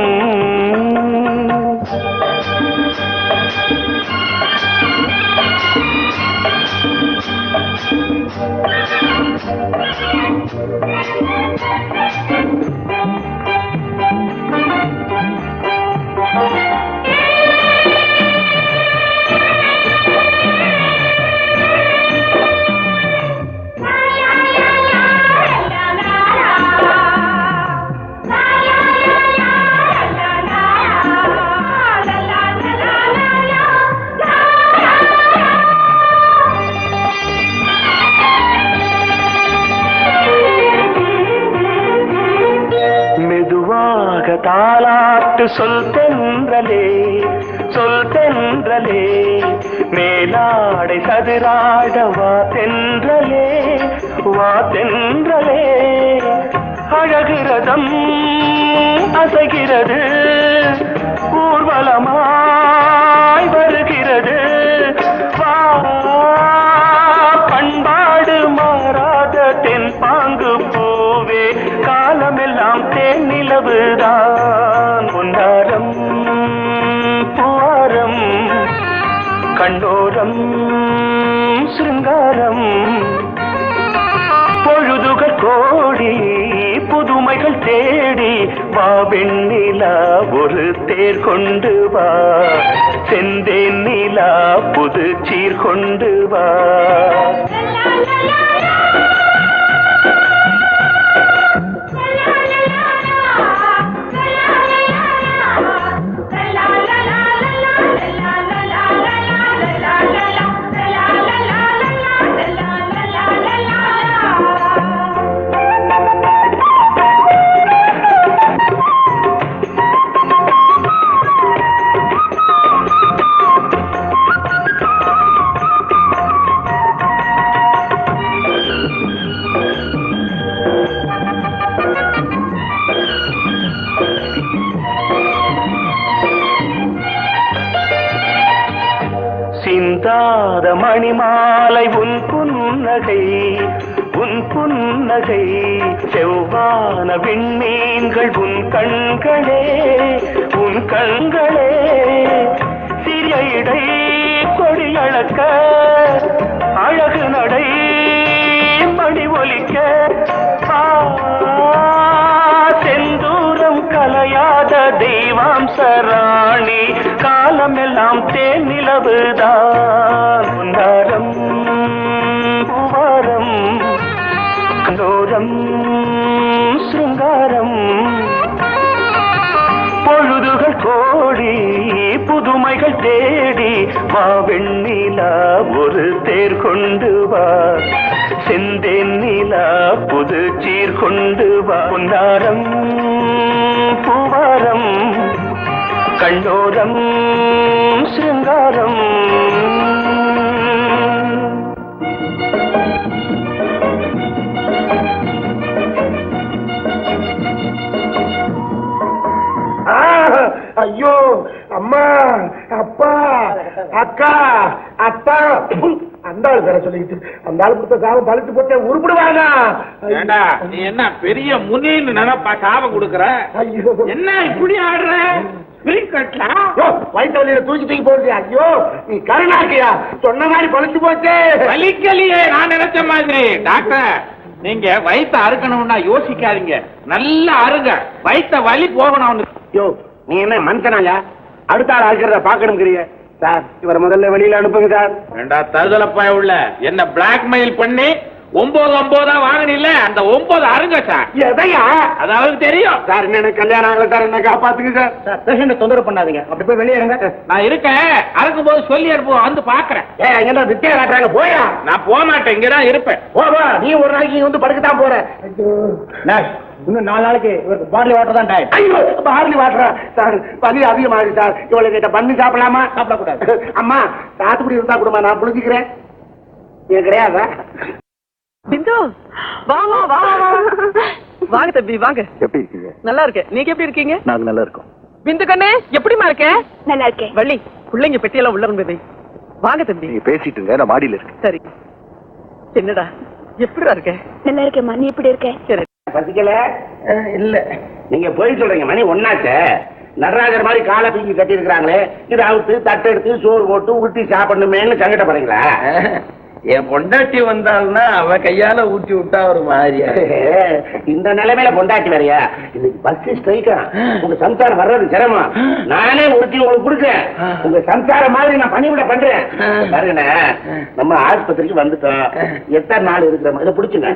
தாலாட்டு சொல் தென்றலே சொல் தென்றலே. மேலாடை சதுராட வா தென்றலே வா தென்றலே. அழகிறதம் அசைகிறது ஊர்வலமாய் வருகிறது. வா பண்பாடு மாறாத தென் பாங்கு பூவே. காலமெல்லாம் தேன் நிலவுதான். பொன்னாரம் கண்ணோரம் சிருங்காரம் பொழுதுகள் கோடி புதுமைகள் தேடி வா வெண்ணிலா ஒரு தேர் கொண்டு வா செந்தேன் நிலா புது சீர் கொண்டு வா சிந்தாத மணிமாலை உன் புன்னகை செவ்வான விண்மீன்கள் உன் கண்களே சிறிய இடை கொடியளக்க அழகு நடை மணி ஒலிக்க செந்தூரம் கலையாத தெய்வாம்சராணி காலமெல்லாம் தேன் நிலவுதான் உன்னாரம் பூவாரம் கண்ணோரம் சிருங்காரம் பொழுதுகள் கோடி புதுமைகள் தேடி வா வெண்ணிலா ஒரு தேர் கொண்டு வா செந்தேன் நிலா புது சீர் கொண்டு வா பொன்னாரம் பூவாரம் கண்ணோரம் சிருங்காரம் ஐயோ அம்மா அப்பா அக்கா அத்தா அந்த ஆளு பேர சொல்லிக்கிட்டு அந்த ஆளு கொடுத்த சாபம் பழுத்து போட்டு உருப்பிடுவாங்க. நீ என்ன பெரிய முனின்னு நினைப்பா சாபம் கொடுக்கற? ஐயோ என்ன இப்படி ஆடுற? வயிற்று வலியில தூக்கி போடுது. ஐயோ நீ கருணாக்கியா சொன்ன மாதிரி பழுத்து போச்சு. வலிக்கலையே நான் நினைச்ச மாதிரி. டாக்டர் நீங்க வயிற்ற அறுக்கணும்னா யோசிக்காதீங்க, நல்லா அருங்க, வயிற்ற வலி போகணும். யோ நீ என்ன மனுஷனாயா அடுத்த ஆள் அறுக்கிறத பாக்கணுங்கிறிய சார்? இவரை முதல்ல வெளியில அனுப்புங்க சார். ரெண்டா தருதலப்பாய உள்ள என்ன பிளாக்மெயில் பண்ணி 9 வாங்கினில்ல, அந்த 9 அருங்க சார். எதையா? அதாவது தெரியும் சார். என்ன கல்யாணம் ஆகல சார், என்ன காப்பாத்துங்க சார். சார் பேஷண்ட தொந்தரவு பண்ணாதீங்க, அப்படி போய் வெளியே இருங்க. நான் இருக்கேன், அறுக்கும் போது சொல்லி அனுப்புவோம், வந்து பாக்குறேன். என்ன வித்தியா காட்டுறாங்க? போயா. நான் போக மாட்டேன், இங்கதான் இருப்பேன். போவா, நீ ஒரு நாளைக்கு வந்து படுக்கத்தான் போற. இன்னும் 4 நாளைக்கு இவருக்கு பார்லி வாட்டர் தான் டைம். ஐயோ பார்லி வாட்டரா சார்? வலி அதிகமாகுது சார். இவளை கிட்ட பண்ணி சாப்பிடலாமா? சாப்பிடக்கூடாது. அம்மா சாத்துக்குடி இருந்தா கொடுமா, நான் புளிஞ்சுக்கிறேன். இது கிடையாதா? பிந்து வாங்க வாங்க வாங்க தம்பி வாங்க. எப்படி இருக்கீங்க? நல்லா இருக்கேன், நீங்க எப்படி இருக்கீங்க? நாங்க நல்லா இருக்கோம். பிந்து கண்ணே எப்படிமா இருக்க? நல்லா இருக்கேன். வள்ளி பிள்ளைங்க பெட்டியெல்லாம் உள்ள இருந்தது. வாங்க தம்பி. நீங்க பேசிட்டு இருங்க, நான் மாடியில இருக்கேன். சரி. என்னடா எப்படிடா இருக்க? நல்லா இருக்கேம்மா, நீ எப்படி இருக்க? சரி. பசிக்கல இல்ல, நீங்க போய் சொல்றீங்க. மணி ஒன்னாச்ச. நடராஜர் மாதிரி காலை தூக்கி கட்டி இருக்கிறாங்களே, இது அவுத்து தட்டு எடுத்து சோறு போட்டு ஊட்டி சாப்பிடணுமேன்னு சங்கடப்படுறீங்களா? என் பொண்டாட்டி வந்தாள்னா அவ கையால ஊட்டி விட்டா ஒரு மாதிரியா. இந்த நிலைமையில பொண்டாட்டி வேறையா? இன்னைக்கு பஸ் ஸ்ட்ரைக்கா, உங்க சம்சாரம் வர்றது சிரமம். நானே ஊட்டி உங்களுக்கு கொடுக்கேன். உங்க சம்சாரம் மாதிரி நான் பணிவிட பண்றேன். பாருங்க, நம்ம ஆஸ்பத்திரிக்கு வந்துட்டோம். எத்தனை நாள் இருக்கிற மாதிரி பிடிச்சுங்க.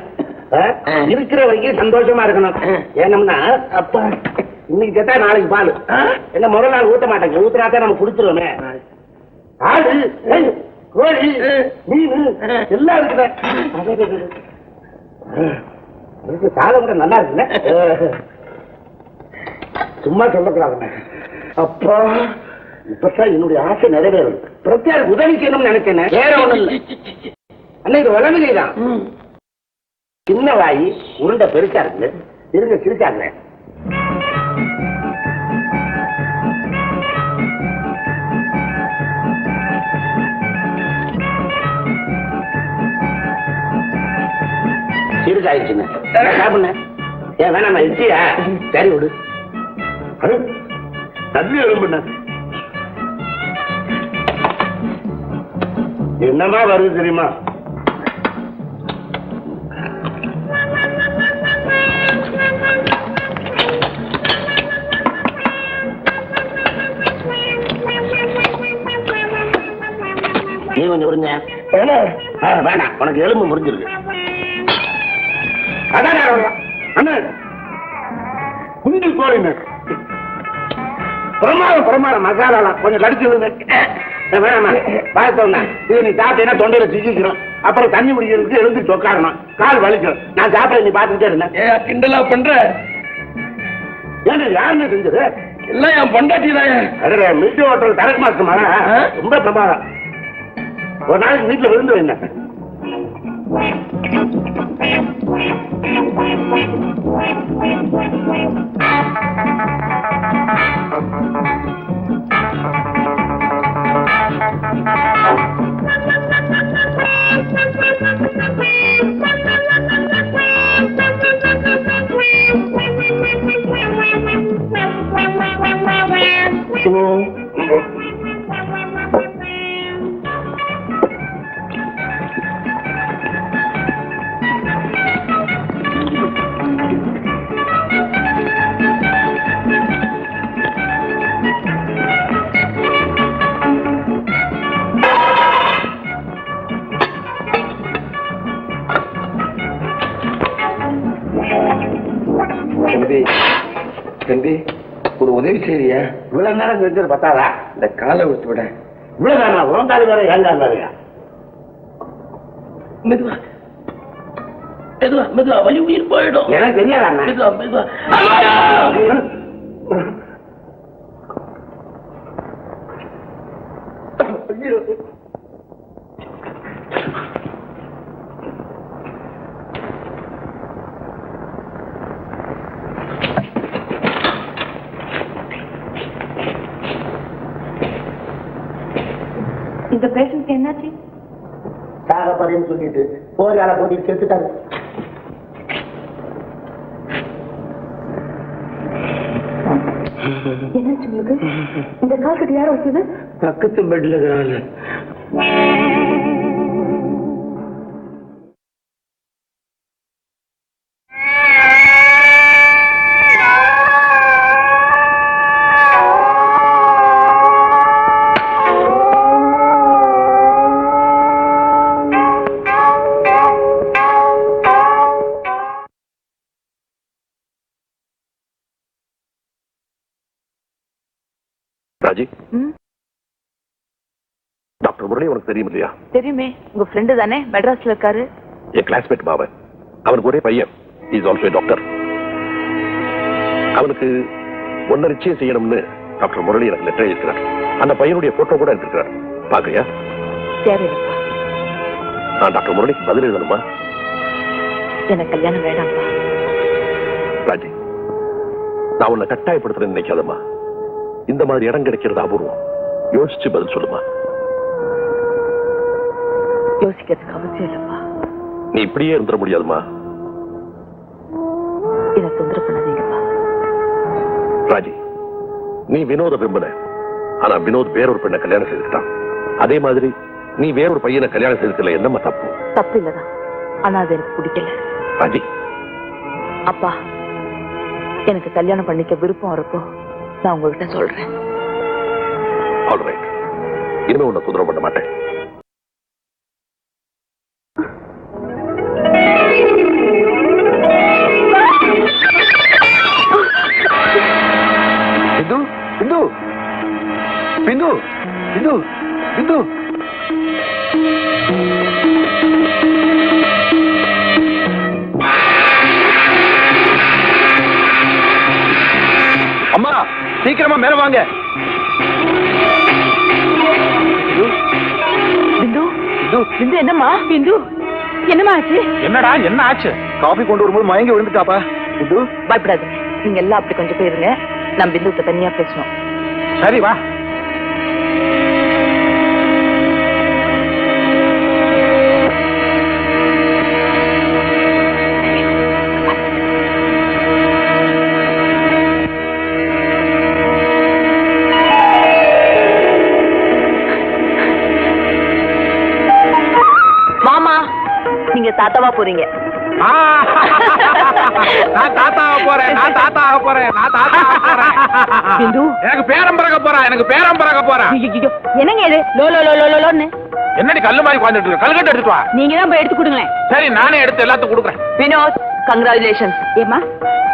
இருக்கிற வரைக்கும் சந்தோஷமா இருக்கணும். ஏனம்னா அப்பா இன்னைக்கு கேட்டா நாளைக்கு பால் என்ன முதல் நாள் ஊட்ட மாட்டேங்க. ஊத்துறாத்தான் நம்ம குடிச்சிருவோமே. ஆடு கோழி மீன் எல்லாம் இருக்குத. சாதம் கூட நல்லா இருக்குல்ல? சும்மா சொல்லக்கூடாதுங்க. அப்பா இப்பதான் என்னுடைய ஆசை நிறைவேறும். பிரத்யேக உதவி செய்யணும்னு நினைச்சேன். வேற ஒண்ணும் இல்லை அண்ணா, இது வளர்ந்துதான். சின்ன வாயி உருண்டை பெருசா இருக்கு. இருங்க சிரிச்சாங்க. சிறுசாயிருச்சுங்க. சாப்பிடுங்க. ஏன் வேணாமா? இச்சியா? சரி விடு. தண்ணி எலும்புண்ண என்னமா வருது தெரியுமா? நீ கொஞ்சம் விடுங்க. வேணாம், உனக்கு எலும்பு முறிஞ்சிருக்கு. அதான் அண்ணன் குஞ்சு கோழிங்க பிரமாதம் மசாலாலாம் கொஞ்சம் கடிச்சு விடுங்க. வேணாமா பார்த்தோம்னா இது நீ சாப்பிட்டீங்கன்னா தொண்டையில சிக்கிக்கிறோம். அப்புறம் தண்ணி குடிக்கிறதுக்கு எழுந்து உட்காரணும், கால் வலிக்கும். நான் சாப்பிட நீ பார்த்துக்கிட்டே இருந்தேன். கிண்டலா பண்ற? ஏன் யாருன்னு செஞ்சது? எல்லாம் என் பொண்டாட்டி தான். மில்டி ஹோட்டல் தரக்கு மாசமா ரொம்ப பிரமாதம். ஒரு நாளைக்கு வீட்டுல விருந்து வைங்க. தம்பி, ஒரு உதவி செய்ய. இவ்வளவு நேரம் செஞ்சது பத்தாதா? இந்த காலை விட்டு விட. இவ்வளவுதானா? உறந்தாது வேற ஏங்காது வேறையா? மெதுவா மெதுவா மெதுவா, வலி உயிர் போயிடும். எனக்கு தெரியாதா? மெதுவா மெதுவா. இந்த பேஷண்ட் என்னாச்சு? சாக போறேன்னு சொல்லிட்டு போரால போட்டிட்டு செத்துட்டாரு. என்னாச்சு உங்களுக்கு? இந்த கால் கட்டு யாரும் வச்சது? பக்கத்து பெட்ல இருக்கிறாங்க. ராஜி, டாக்டர் முரளி உனக்கு தெரியும் இல்லையா? தெரியுமே, உங்க ஃப்ரெண்டு தானே, மெட்ராஸ்ல இருக்காரு. என் கிளாஸ்மேட் மாவன். அவனுக்கு ஒரே பையன், இஸ் ஆல்சோ டாக்டர். அவனுக்கு ஒன்ன நிச்சயம் செய்யணும்னு டாக்டர் முரளி எனக்கு லெட்டர் எழுதிக்கிறார். அந்த பையனுடைய போட்டோ கூட எடுத்துக்கிறார். பாக்குறியா? சரி, நான் டாக்டர் முரளிக்கு பதில் எழுதணுமா? எனக்கு கல்யாணம் வேண்டாம்ப்பா. ராஜி, நான் உன்னை கட்டாயப்படுத்துறேன்னு நினைக்காதம்மா. இந்த மாதிரி இடம் கிடைக்கிறது அபூர்வம். யோசிச்சு பதில் சொல்லுமா. யோசிக்கிறதுக்கு அவசியம் இல்லப்பா. நீ இப்படியே இருந்துட முடியாதுமா. இதை தொந்தரவு பண்ணாதீங்கப்பா. ராஜி, நீ வினோத விரும்பின. ஆனா வினோத் வேறொரு பெண்ணை கல்யாணம் செய்துட்டான். அதே மாதிரி நீ வேறொரு பையனை கல்யாணம் செய்துக்கல. என்னம்மா தப்பு? தப்பு இல்லதான், ஆனா அது எனக்கு பிடிக்கல. ராஜி, அப்பா, எனக்கு கல்யாணம் பண்ணிக்க விருப்பம் வரப்போ நான் உங்ககிட்ட சொல்றேன். ஆல்ரைட், இனிமே உன்னை தொந்தரவு பண்ண மாட்டேன். பிந்து பிந்து பிந்து பிந்து பிந்து அம்மா, சீக்கிரமா மேல வாங்க. பிந்து, பிந்து, என்னம்மா? பிந்து, என்னம்மா ஆச்சு? என்னடா என்ன ஆச்சு? காபி கொண்டு வரும்போது மயங்கி விழுந்துட்டாப்பா. பிந்து, பயப்படாது, நீங்க எல்லாம் அப்படி கொஞ்சம் போயிருங்க. நான் பிந்துட்ட தனியா பேசணும். சரி வா. நீங்க தாத்தாவா போறீங்க. ஆ, நான் தாத்தாக போறேன், நான் தாத்தாக போறேன், நான் தாத்தாக போறேன். பிந்து. எனக்கு பேரம் பிறக்க போறான், எனக்கு பேரம் பிறக்க போறான். ஐயோ, என்னங்க இது லோ லோ லோ லோ லோன்னு? என்னடி கல்லு மாதிரி உட்காந்துட்டு இருக்க? கல்கட்டு எடுத்துட்டு வா. நீங்க தான் போய் எடுத்து கொடுங்களேன். சரி, நானே எடுத்து எல்லாத்துக்கும் கொடுக்குறேன். வினோத், கங்க்ராச்சுலேஷன்ஸ். ஏமா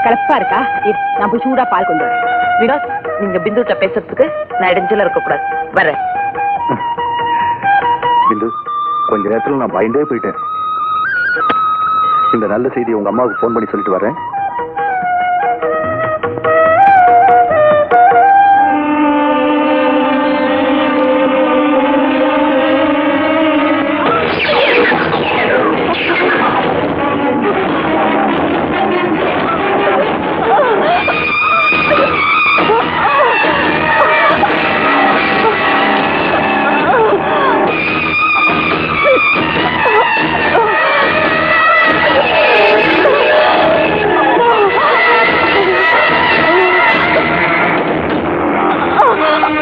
கலப்பா இருக்கா? இரு, நான் போய் சூடா பால் கொண்டு வரேன். வினோத், நீங்க பிந்துட்ட பேசுறதுக்கு நான் இடைஞ்சல இருக்க கூடாது. வரேன். பிந்து, கொஞ்ச நேரத்துல நான் பயந்தே போயிட்டேன். இந்த நல்ல செய்தியை உங்க அம்மாவுக்கு போன் பண்ணி சொல்லிட்டு வரேன்.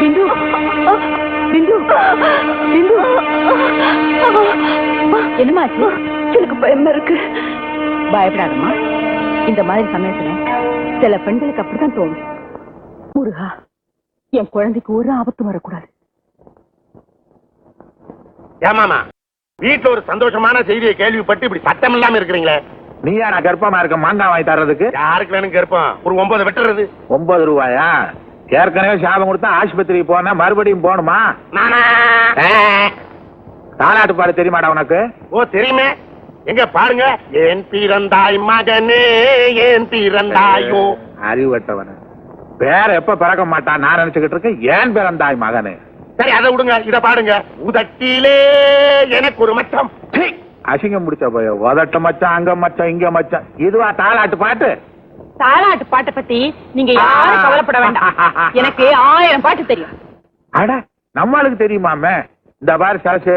பிந்து, பிந்து, பிந்து. என்னமாச்சு? எனக்கு பயமா இருக்கு. பயப்படாதம்மா. இந்த மாதிரி சமயத்துல சில பெண்களுக்கு அப்படித்தான் தோணும். முருகா, என் குழந்தைக்கு ஒரு ஆபத்து வரக்கூடாது. ஏமாமா, வீட்டுல ஒரு சந்தோஷமான செய்தியை கேள்விப்பட்டு இப்படி சத்தம் இல்லாம இருக்கிறீங்களே. நீயா நான் கர்ப்பமா இருக்க மாங்காய் வாங்கி தர்றதுக்கு? யாருக்கு வேணும் கேட்போம். ஒரு 9 வெட்டுறது. 9 ரூபாயா? ஏற்கனவே சாபம் கொடுத்தா ஆஸ்பத்திரிக்கு போனா மறுபடியும் போகணுமா? நானா? தாலாட்டு பாடு தெரியுமாடா உனக்கு? ஓ, தெரியுமே. எங்க பாருங்க. ஏன் பிறந்தாய் மகனே, ஏன் பிறந்தாயோ. அறிவட்டவன பேர எப்ப பிறக்க மாட்டான் நான் நினைச்சுக்கிட்டு இருக்கேன். ஏன் பிறந்தாய் மகனே? சரி, அதை விடுங்க. இத பாடுங்க. உதட்டிலே எனக்கு ஒரு மச்சம். சீ. அசிங்கம் முடிச்ச போய உதட்ட மச்சான், அங்க மச்சான், இங்க மச்சான். இதுவா தாலாட்டு பாட்டு? தாலாட்டு பாட்டை பத்தி நீங்க யாரும் கவலைப்பட வேண்டாம். எனக்கு 1000 பாட்டு தெரியும். அட, நம்மளுக்கு தெரியுமாமே. இந்த பாரு சரசு,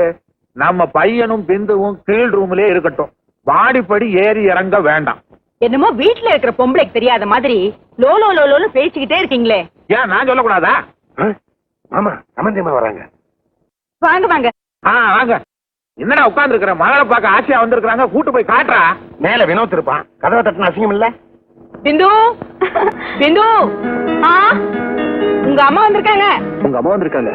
நம்ம பையனும் பிந்துவும் கீழ் ரூம்லயே இருக்கட்டும். வாடிப்படி ஏறி இறங்க வேண்டாம். என்னமோ வீட்டுல இருக்கிற பொம்பளைக்கு தெரியாத மாதிரி லோ லோ லோ லோன்னு பேசிக்கிட்டே இருக்கீங்களே. ஏன் நான் சொல்லக்கூடாதா? மாமா, சம்பந்தியமா வராங்க. வாங்க வாங்க. வாங்க. என்னடா உட்கார்ந்து இருக்கிற? மகளை பார்க்க ஆசையா வந்திருக்காங்க. கூட்டு போய் காட்டுறா. மேல வினோத் இருப்பான். கதவை தட்டின அசிங்கம் இல்ல? பிந்து, பிந்து. உங்க அம்மா வந்திருக்காங்க. உங்க அம்மா வந்திருக்காங்க.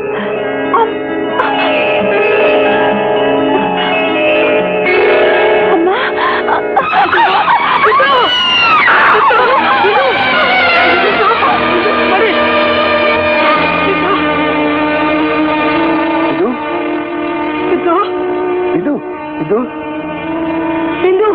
இது இது பிந்து.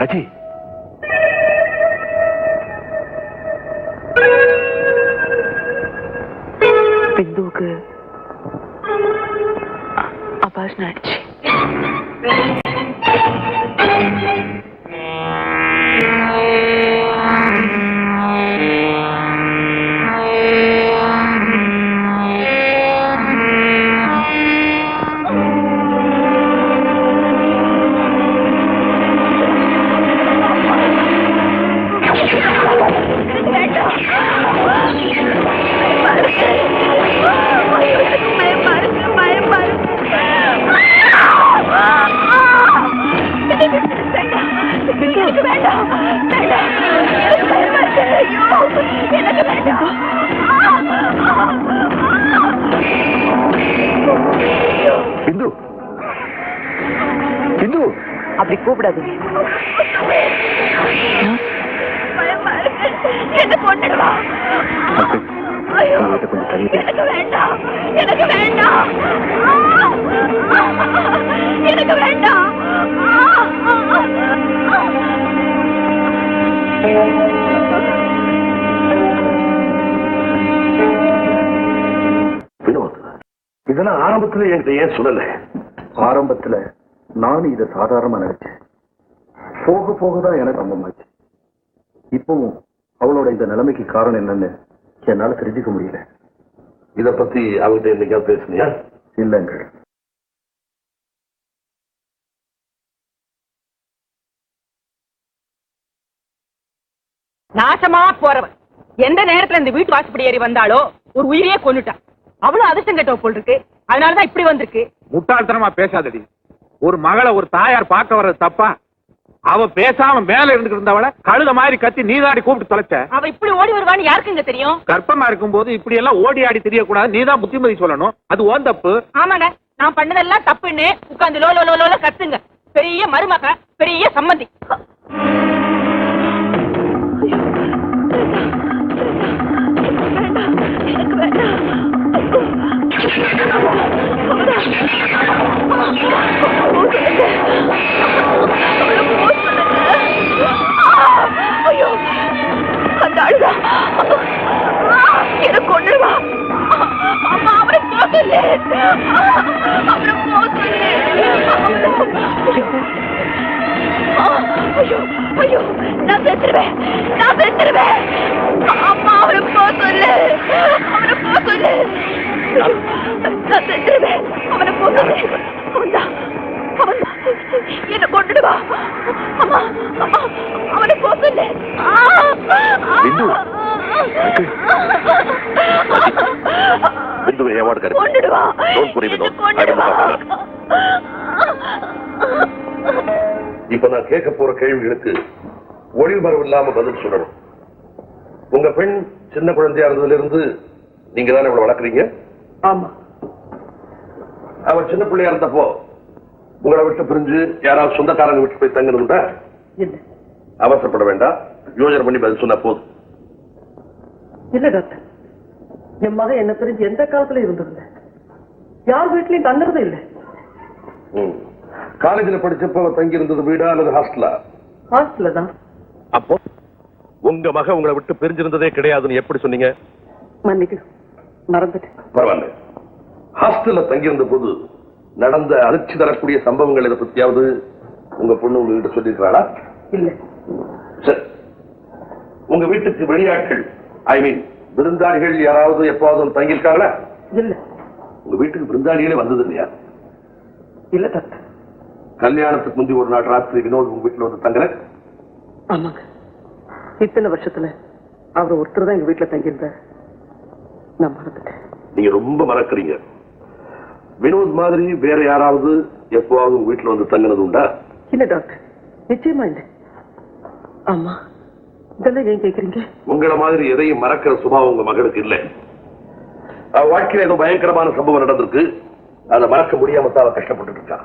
ரஜி, பிந்துவுக்கு அபாஷன் ஆயிடுச்சு. பிந்து, பிந்து, அப்படி கூப்பிடாதீங்க. என்ன கொண்டுடுவா. உங்ககிட்ட கொஞ்சம் தள்ளி பேசு. எனக்கு வேண்டாம், எனக்கு வேண்டாம், எனக்கு வேண்டாம். வினோத், இதெல்லாம் ஆரம்பத்துல என்கிட்ட ஏன் சொல்லல? ஆரம்பத்துல நானும் இதை சாதாரணமா நினைச்சேன். போக போகதான் எனக்கு நம்பமாச்சு. இப்பவும் அவளோட இந்த நிலைமைக்கு காரணம் என்னன்னு என்னால தெரிஞ்சுக்க முடியல. இத பத்தி அவங்ககிட்ட என்னைக்காவது பேசுனியா? இல்லைங்க. நாசமா போறவன் எந்த நேரத்துல இந்த வீட்டு வாசப்படி ஏறி வந்தாலோ ஒரு உயிரையே கொன்னுட்டான். அவ்வளவு அதிர்ஷ்டம் கெட்டவ போல் இருக்கு. அதனாலதான் இப்படி வந்திருக்கு. முட்டாள்தனமா பேசாதடி. ஒரு மகளை ஒரு தாயார் பார்க்க வர்றது தப்பா? அவ பேசாம மேல இருந்துட்டு இருந்தவள கழுத மாதிரி கத்தி நீதாடி கூப்பிட்டு தொலைச்ச. அவ இப்படி ஓடி வருவான்னு யாருக்குங்க தெரியும்? கர்ப்பமா இருக்கும் போது இப்படி எல்லாம் ஓடி ஆடி தெரியக்கூடாது. நீதான் புத்திமதி சொல்லணும். அது ஓன் தப்பு. ஆமாங்க, நான் பண்ணதெல்லாம் தப்புன்னு உட்கார்ந்து லோ லோ லோ லோல கத்துங்க. பெரிய மருமக, பெரிய சம்மந்தி. ஐயோ, அந்த அழுதா எனக்கு கொண்டுடுவா. அம்மா அவரை போகல, அவரை போகல. ஐயோ ஐயோ, நான் செத்துருவேன், நான் செத்துருவேன். அம்மா அவரை போக சொல்லு, அவரை போக சொல்லு. நான் செத்துருவேன், அவரை போக சொல்லு. அவன்தான் அவன்தான் என்ன கொண்டுடுவா. அம்மா அம்மா அவனை போக சொல்லு. பிந்துவை ஏவாடு கருத்து கொண்டுடுவா, கொண்டுடுவா. இப்ப நான் கேட்க போற கேள்விகளுக்கு ஒளிபரவு இல்லாம பதில் சொல்லணும். உங்க பெண் சின்ன குழந்தையா இருந்ததுல இருந்து நீங்க தானே இவ்வளவு வளர்க்குறீங்க? ஆமா. அவர் சின்ன பிள்ளையா இருந்தப்போ உங்களை விட்டு பிரிஞ்சு யாராவது சொந்தக்காரங்க விட்டு போய் தங்கிருந்தா? இல்ல அவசரப்பட வேண்டாம், யோசனை பண்ணி பதில் சொன்னா போதும். இல்ல டாக்டர், என் மகன் என்ன பிரிஞ்சு எந்த காலத்துல இருந்ததில்ல. யார் வீட்லயும் தங்குறதும் இல்ல. காலேஜில் படிச்சப்போ தங்கி இருந்தது வீடா அல்லது ஹாஸ்டலா? ஹாஸ்டல்ல தான். அப்போ உங்க மக உங்களை விட்டு பிரிஞ்சிருந்ததே கிடையாதுன்னு எப்படி சொன்னீங்க? மன்னிக்கு, மறந்துட்டேன். பரவாயில்ல. ஹாஸ்டல்ல தங்கியிருந்த போது நடந்த அதிர்ச்சி தரக்கூடிய சம்பவங்கள் இதை பத்தியாவது உங்க பொண்ணு உங்ககிட்ட சொல்லிருக்காளா? இல்ல. சரி, உங்க வீட்டுக்கு வெளியாட்கள், ஐ மீன் விருந்தாளிகள் யாராவது எப்பாவது தங்கியிருக்காங்களா? இல்ல. உங்க வீட்டுக்கு விருந்தாளிகளே வந்தது இல்லையா? இல்ல டாக்டர். கல்யாணத்துக்கு முந்தி ஒரு நாள் ராத்திரி வினோத் உங்க வீட்டுல வந்து தங்குற? ஆமாங்க. இத்தனை வருஷத்துல அவர் ஒருத்தர் தான் எங்க வீட்டுல தங்கியிருந்தார். நான் மறந்துட்டேன். நீங்க ரொம்ப மறக்கிறீங்க. வினோத் மாதிரி வேற யாராவது எப்பவாவது உங்க வீட்டுல வந்து தங்கினது உண்டா? இல்ல டாக்டர், நிச்சயமா இல்ல. ஆமா, இதெல்லாம் ஏன் கேக்குறீங்க? உங்களை மாதிரி எதையும் மறக்கிற சுபாவம் உங்க மகளுக்கு இல்ல. வாழ்க்கையில ஏதோ பயங்கரமான சம்பவம் நடந்திருக்கு, அதை மறக்க முடியாம தான் கஷ்டப்பட்டு இருக்கா.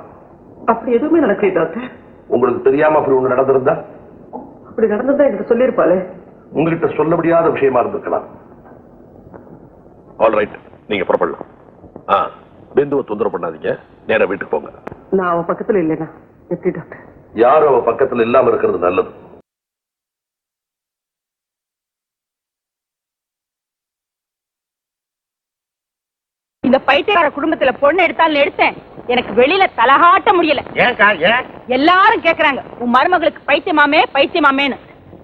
அப்படி எதுவுமே நடக்கல டாக்டர். உங்களுக்கு தெரியாம அப்படி ஒண்ணு நடந்திருந்தா? அப்படி நடந்திருந்தா என்கிட்ட சொல்லிருப்பாளே. உங்ககிட்ட சொல்ல முடியாத விஷயமா இருந்திருக்கலாம். ஆல்ரைட், நீங்க புறப்படலாம். பிந்துவை தொந்தரவு பண்ணாதீங்க, நேரா வீட்டுக்கு போங்க. நான் அவன் பக்கத்துல இல்லைனா எப்படி டாக்டர்? யாரும் அவ பக்கத்துல இல்லாம இருக்கிறது நல்லது. இந்த பைத்தியக்கார குடும்பத்துல பொண்ணு எடுத்தாலும் எடுத்தேன், எனக்கு வெளியில தலகாட்ட முடியல. ஏன்க்கா ஏன்? எல்லாரும் கேக்குறாங்க, உன் மருமகளுக்கு பைத்தியமாமே பைத்தியமாமேன்னு.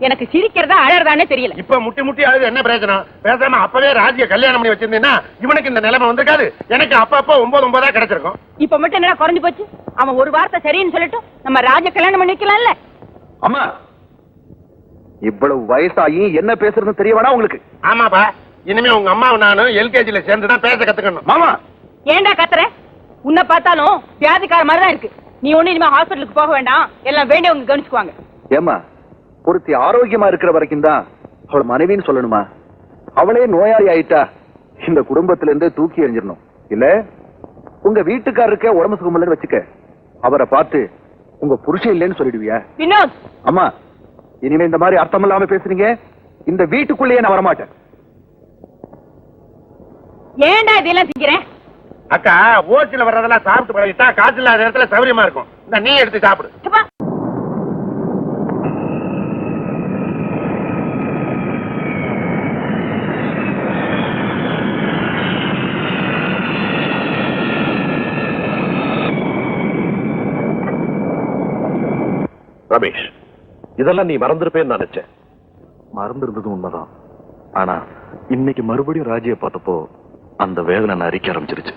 எனக்கு சிரிக்கிறதா அழறதானே தெரியல. இப்ப முட்டி முட்டி அழுது என்ன பிரயோஜனம்? பேசாம அப்பவே ராஜிய கல்யாணம் பண்ணி வச்சிருந்தீங்கன்னா இவனுக்கு இந்த நிலைமை வந்திருக்காது. எனக்கு அப்பப்போ 9 கிடைச்சிருக்கும். இப்ப மட்டும் என்ன குறைஞ்சு போச்சு? அவன் ஒரு வார்த்தை சரின்னு சொல்லட்டும், நம்ம ராஜ கல்யாணம் பண்ணி வைக்கலாம்ல. அம்மா, இவ்வளவு வயசாகி என்ன பேசுறதுன்னு தெரிய வேணா உங்களுக்கு? ஆமாப்பா, இனிமே உங்க அம்மாவும் நானும் எல்கேஜில சேர்ந்துதான் பேச கத்துக்கணும். மாமா, ஏண்டா கத்துற? உன்னை பார்த்தாலும் வியாதிக்கார மாதிரி தான் இருக்கு. நீ ஒண்ணு இனிமே ஹாஸ்பிட்டலுக்கு போக வேண்டாம், எல்லாம் வேண்டியவங்க கவனிச்சுக்குவாங்க. ஏமா, ஒருத்தி ஆரோக்கியமா இருக்கிற வரைக்கும் தான் அவளை மனைவின்னு சொல்லணுமா? அவளே நோயாளி ஆயிட்டா இந்த குடும்பத்தில இருந்து தூக்கி எறிஞ்சிடணும். இல்ல உங்க வீட்டுக்காரருக்கே உடம்பு சுகமில்லன்னு வச்சுக்க, அவரை பார்த்து உங்க புருஷன் இல்லைன்னு சொல்லிடுவியா? வினோத், அம்மா, இனிமே இந்த மாதிரி அர்த்தம் இல்லாம பேசுறீங்க, இந்த வீட்டுக்குள்ளேயே நான் வரமாட்டேன். ஏண்டா இதெல்லாம் திங்கிறேன்? அக்கா, ஓச்சில வர்றதெல்லாம் சாப்பிட்டு பழகிட்டா காய்ச்சல் இல்லாத நேரத்துல சௌரியமா இருக்கும். இந்த நீ எடுத்து சாப்பிடு. ரமேஷ், இதெல்லாம் நீ மறந்துருப்பேன்னு நினைச்சேன். மறந்துருந்தது உண்மைதான். ஆனா இன்னைக்கு மறுபடியும் ராஜியை பார்த்தப்போ அந்த வேதனை நான் அரிக்க ஆரம்பிச்சிருச்சு.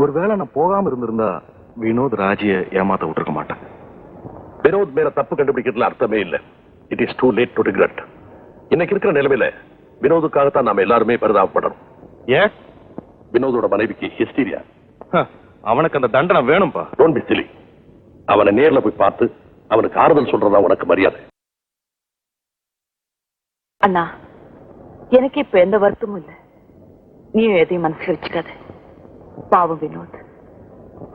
ஒருவேளை நான் போகாம இருந்திருந்தா வினோத் ராஜியை ஏமாத்த விட்டுருக்க மாட்டேன். வினோத் மேல தப்பு கண்டுபிடிக்கிறதுல அர்த்தமே இல்லை. It is too late to regret. இன்னைக்கு இருக்கிற நிலைமையில வினோதுக்காகத்தான் நாம எல்லாருமே பரிதாபப்படணும். ஏன்? வினோதோட மனைவிக்கு ஹிஸ்டீரியா. அவனுக்கு அந்த தண்டனை வேணும்பா. Don't be Chile. அவனை நேர்ல போய் பார்த்து அவனுக்கு ஆறுதல் சொல்றதா உனக்கு மரியாதை. அண்ணா, எனக்கு இப்ப எந்த வருத்தமும் இல்லை. நீயும் எதையும் மனசுல வச்சுக்காத. பாவம் வினோத்,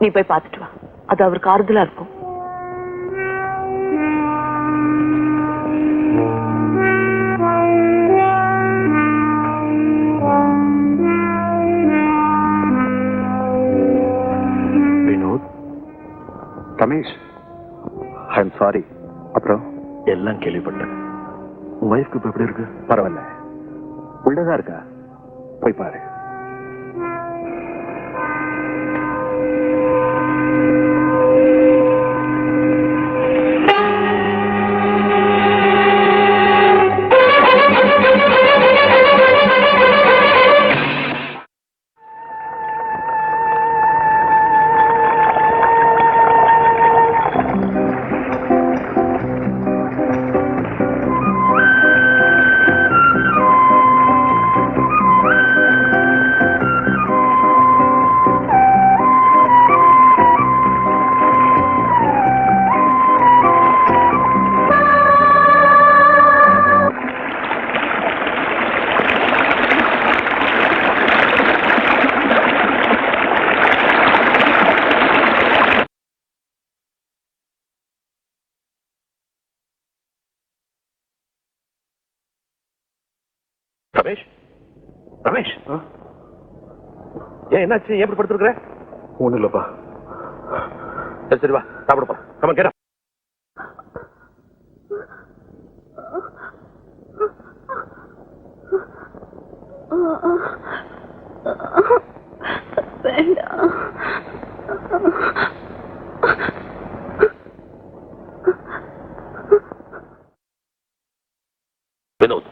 நீ போய் பார்த்துட்டு வா. அது அவருக்கு ஆறுதலா இருக்கும். Vinod, Ramesh, I am sorry. அப்புறம் எல்லாம் கேள்விப்பட்டேன். உன் வைஃப்க்கு இப்ப எப்படி இருக்கு? பரவாயில்ல, உள்ளதா இருக்கா? போய் பாரு. ரமேஷ், ரமேஷ், ஏன் என்னாச்சு? ஏன் எப்படி படுத்துருக்குற? ஒண்ணு இல்லப்பா. சரி சரி, வா சாப்பிட போறேன். கமா கேட்டா வினோத்,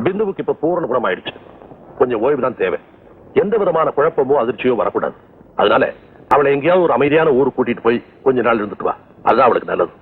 பிந்துவுக்கு இப்ப பூரண குணம் ஆயிடுச்சு. கொஞ்சம் ஓய்வு தான் தேவை. எந்த விதமான குழப்பமோ அதிர்ச்சியோ வரக்கூடாது. அதனால அவளை எங்கேயாவது ஒரு அமைதியான ஊருக்கு கூட்டிட்டு போய் கொஞ்ச நாள் இருந்துட்டு வா. அதுதான் அவளுக்கு நல்லது.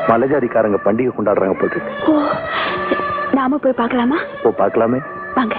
மலைஜாதிக்காரங்க பண்டிகை கொண்டாடுறாங்க போட்டு. நாம போய் பார்க்கலாமா? ஓ, பார்க்கலாமே, வாங்க.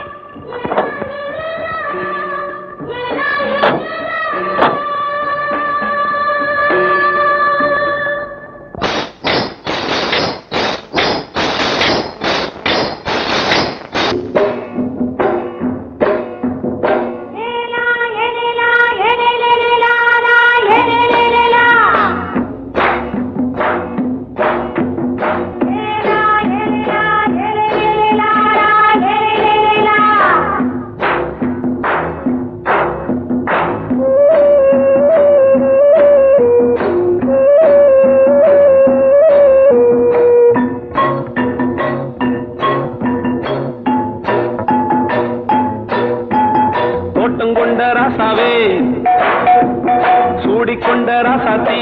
சூடிக்கொண்ட ராசாத்தி,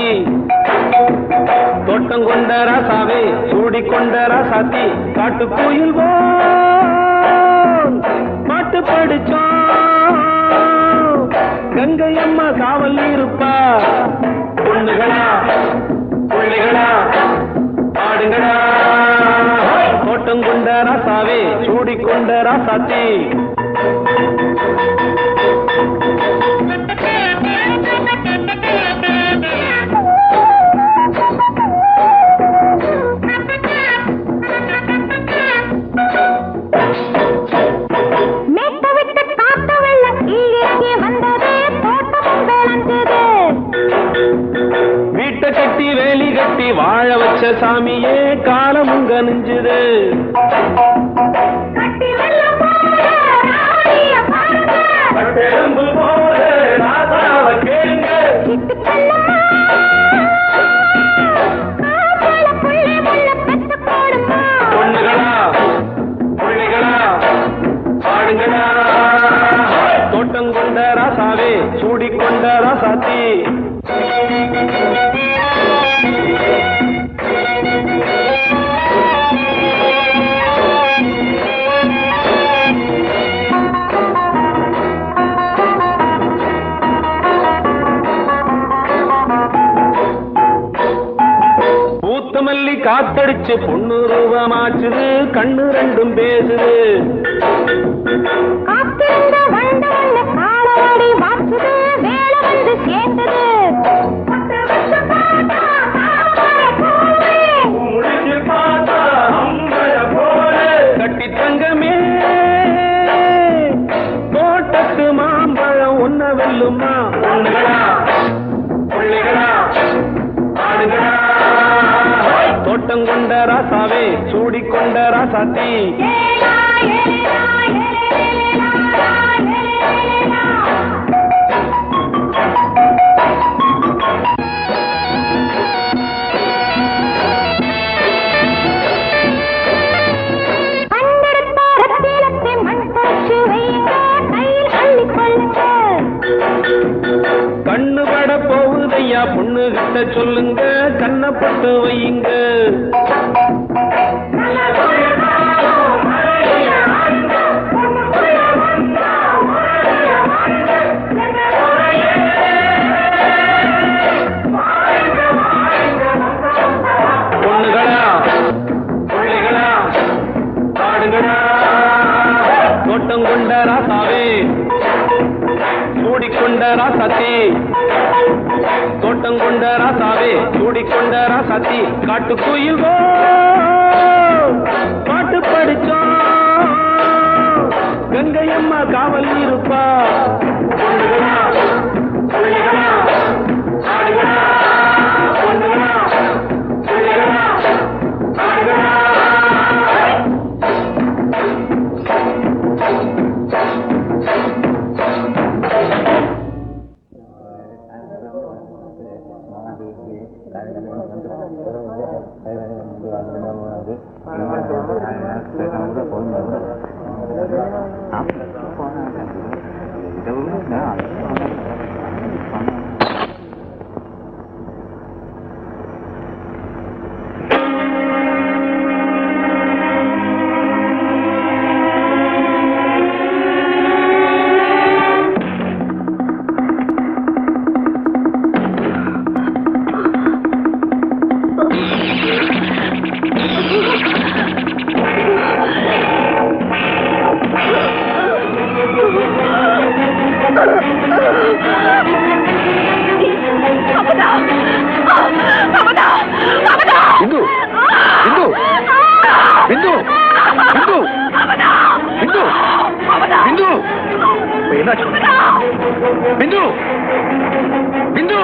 தோட்டம் கொண்ட ராசாவே, சூடிக்கொண்ட ராசாத்தி, காட்டு கோயில் பாட்டு படிச்சோம். கங்கை அம்மா காவல் இருப்பா. பொண்ணுகளா பிள்ளைகளா பாடுங்களா. தோட்டம் கொண்ட ராசாவே, சூடிக்கொண்ட ராசாத்தி. ராசாத்தி பூத்தமல்லி காத்தடிச்சு பொண்ணு ரூபமாச்சுது கண்ணு ரெண்டும் பேசுது காத்திருந்த வண்டு ஒண்ணு காலவாடி வாச்சுது வேலை வந்து சேர்ந்தது கட்டி தங்கமே தோட்டத்து மாம்பழம் ஒன்ன வெல்லுமா பொண்ணுகளா பிள்ளைகளா ஆடுகளா தோட்டம் கொண்ட ராசாவே சூடிக்கொண்ட ராசாத்தி கண்ணு பட போகுதையா பொண்ணு கிட்ட சொல்லுங்க கண்ணப்பட்டு வையுங்க பொண்ணுகளா பிள்ளைகளா ஆடுகளா தோட்டம் கொண்ட ராசாவே சூடிக்கொண்ட ராசாத்தி தோட்டம் கொண்ட ராசாவே சூடிக்கொண்ட ராசாத்தி காட்டுக்குயில் பாட்டு படிச்சோம் கங்கையம்மா காவல் இருப்பா பொண்ணுகளா பிள்ளைகளா ஆடுகளா பொண்ணுகளா பிள்ளைகளா ஆடுகளா பிந்து பிந்து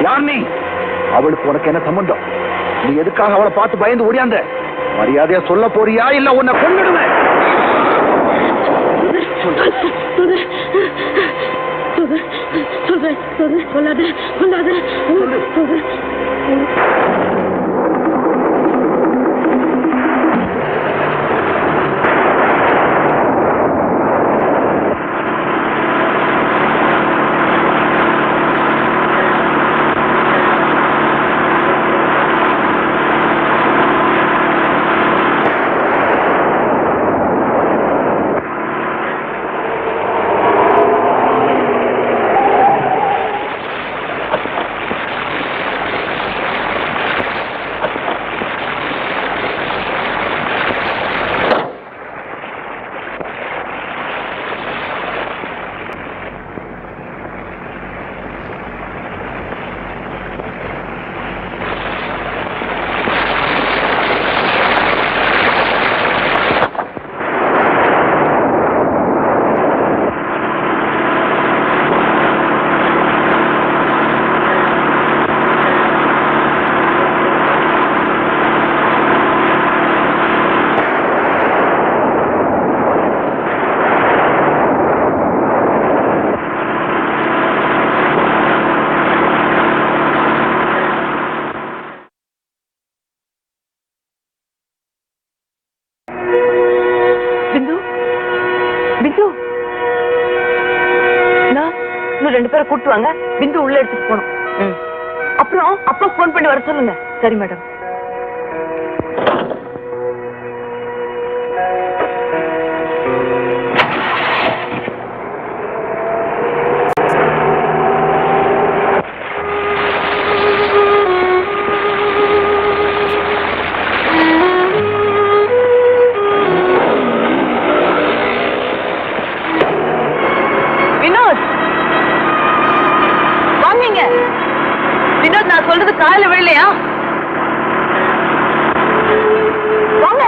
யார் நீ? அவளுக்கு உனக்கு என்ன சம்பந்தம்? நீ எதுக்காக அவளை பார்த்து பயந்து ஓடியாந்த? மரியாதையா சொல்ல போறியா இல்ல உன்னை கொன்னுடுவேன்? ரெண்டு பேரை கூட்டு வாங்க, பிந்து உள்ள எடுத்துட்டு போனோம். அப்புறம் அப்பா போன் பண்ணி வர சொல்லுங்க. சரி மேடம். வினோத், நான் சொல்றது காலையில விழலையா? வாங்க.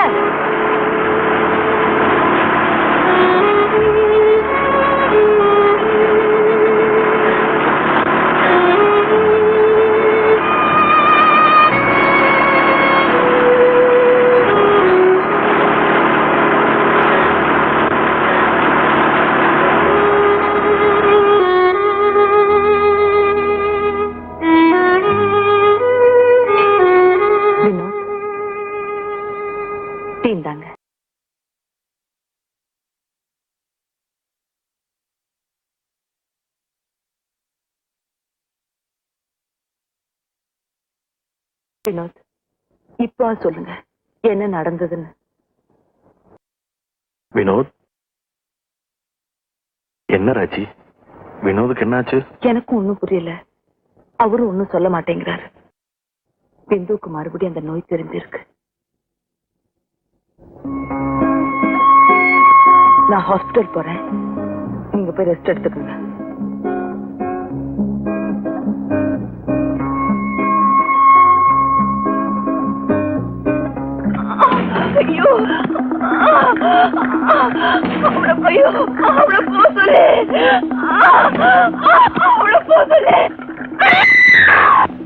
வினோத், இப்போ சொல்லுங்க என்ன நடந்ததுன்னு. வினோத், என்ன ராஜி? வினோதுக்கு என்னாச்சு? எனக்கும் ஒண்ணும் புரியல. அவரும் ஒண்ணும் சொல்ல மாட்டேங்கிறாரு. பிந்துவுக்கு மறுபடியும் அந்த நோய் தெரிஞ்சிருக்கு. நான் ஹாஸ்பிட்டல் போறேன், நீங்க போய் ரெஸ்ட் எடுத்துக்கோங்க. ஐயோ,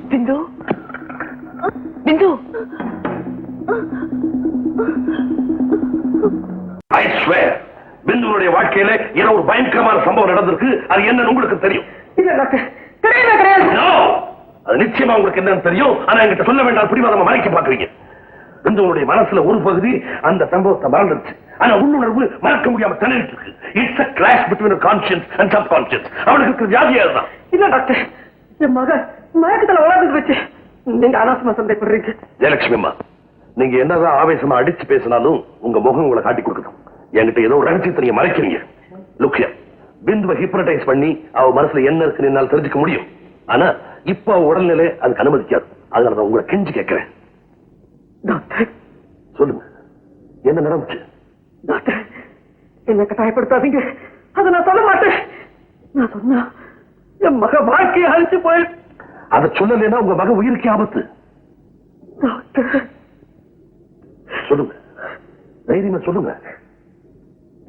பிந்து, பிந்து. I swear, பிந்துவுடைய வாழ்க்கையில ஏதோ ஒரு பயங்கரமான சம்பவம் நடந்திருக்கு. அது என்னன்னு உங்களுக்கு தெரியும்? அது நிச்சயமா உங்களுக்கு என்னன்னு தெரியும். ஆனா என்கிட்ட சொல்ல வேண்டாம், பிடிவாதமா மறைக்க பாக்குறீங்க. பிந்துவுடைய மனசுல ஒரு பகுதி அந்த சம்பவத்தை மறந்துருச்சு. ஆனா உள்ளுணர்வு மறக்க முடியாம தள்ளிட்டு இருக்கு. It's a clash between conscience and subconscious. அவளுக்கு வியாதியா இருந்தான். இல்ல டாக்டர், என் மகன் மயக்கத்துல வளர்ந்து வச்சு நீங்க அனாவசியமா சந்தேகப்படுறீங்க. ஜெயலட்சுமி அம்மா, நீங்க என்னதான் ஆவேசமா அடிச்சு பேசினாலும் உங்க முகம் உங்களை காட்டி கொடுக்கணும். என்கிட்ட ஏதோ ஒரு ரகசியத்தை நீங்க மறைக்கிறீங்க. லுக்கியா பிந்துவை ஹிப்னடைஸ் பண்ணி அவ மனசுல என்ன இருக்குன்னு என்னால் தெரிஞ்சுக்க முடியும். ஆனா இப்ப அவ உடல்நிலை அதுக்கு அனுமதிக்காது. அதனால உங்களை கெஞ்சி கேட்கிறேன். டாக்டர் சொல்லுங்க, என்ன நடந்துச்சு? டாக்டர், என்ன கட்டாயப்படுத்தாதீங்க. அதை நான் சொல்ல மாட்டேன். நான் சொன்னா என் மக வாழ்க்கையை அழிச்சு போய். அதை சொல்லலைன்னா உங்க மக உயிருக்கு ஆபத்து. டாக்டர் சொல்லுங்க, தைரியமா சொல்லுங்க.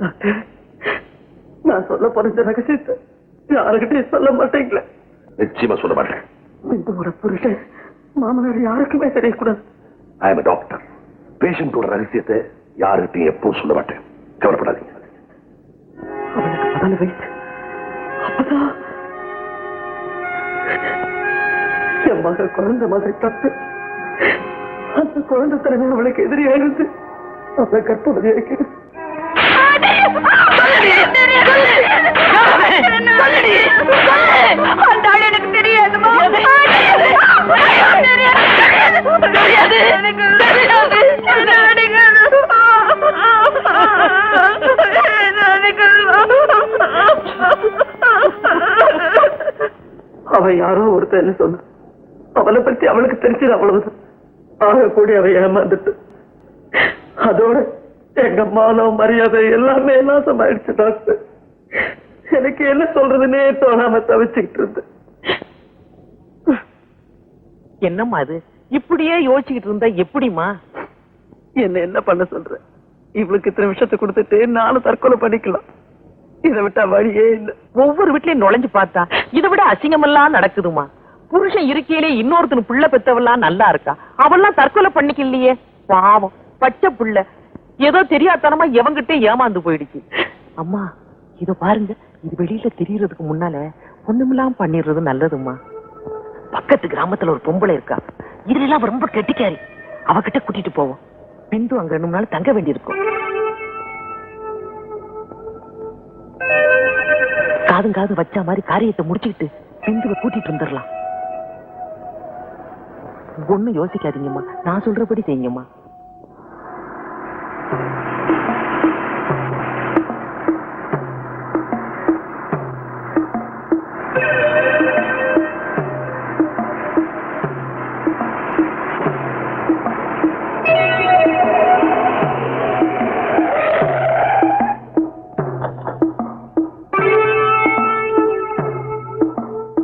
டாக்டர், நான் சொல்ல போற இந்த ரகசியத்தை யாருக்கிட்டையும் சொல்ல மாட்டேங்களே. நிச்சயமா சொல்ல மாட்டேன். இந்த புருஷன் மாமனார் யாருக்குமே தெரியக்கூடாது. I am doctor. பேஷண்டோட ரகசியத்தை யாருக்கிட்டையும் எப்பவும் சொல்ல மாட்டேன். கவலைப்படாதீங்க. அவனுக்கு 14 வயசு. அப்பதான் என் மக குழந்தை மாதிரி தப்பு. அந்த குழந்தை தரமே அவளுக்கு எதிரியா இருந்து அவளை கற்பவதி இருக்கிறது. எனக்கு தெரியாதுமா. அவன் யாரோ ஒருத்தன்னு சொன்ன. அவளை பத்தி அவளுக்கு தெரிஞ்சது அவ்வளவுதான். ஆக கூடி அவ ஏமாந்துட்டு அதோட எங்க மானம் மரியாதை எல்லாமே நாசமாயிடுச்சு டாக்டர். எனக்கு என்ன சொல்றதுன்னே தோணாம தவிச்சுக்கிட்டு இருந்தேன். என்னம்மா அது இப்படியே யோசிச்சுக்கிட்டு இருந்தா எப்படிமா? என்ன பண்ண சொல்ற? இவளுக்கு இத்தனை விஷயத்தை கொடுத்துட்டு நானும் தற்கொலை பண்ணிக்கலாம். இதை விட்டா வழியே இல்லை. ஒவ்வொரு வீட்லயும் நுழைஞ்சு பார்த்தா இதை விட அசிங்கமெல்லாம் நடக்குதுமா. புருஷன் இருக்கையிலே இன்னொருத்தனு புள்ள பெத்தவெல்லாம் நல்லா இருக்கா, அவெல்லாம் தற்கொலை பண்ணிக்கலையே. பாவம் பச்சை புள்ள ஏதோ தெரியாதனமா எவங்கிட்ட ஏமாந்து போயிடுச்சு. அம்மா இத பாருங்க, இது வெளியில தெரியறதுக்கு முன்னால ஒண்ணுமில்லாம பண்ணிடுறது நல்லதுமா. பக்கத்து கிராமத்துல ஒரு பொம்பளை இருக்கா, இதுல எல்லாம் ரொம்ப கெட்டிக்காரி. அவகிட்ட கூட்டிட்டு போவோம். பிந்து அங்க 2 நாள் தங்க வேண்டியிருக்கும். காது வச்ச மாதிரி காரியத்தை முடிச்சுக்கிட்டு பிந்துவை கூட்டிட்டு வந்துடலாம். ஒண்ணும் யோசிக்காதீங்கம்மா, நான் சொல்றபடி செய்யுங்கம்மா.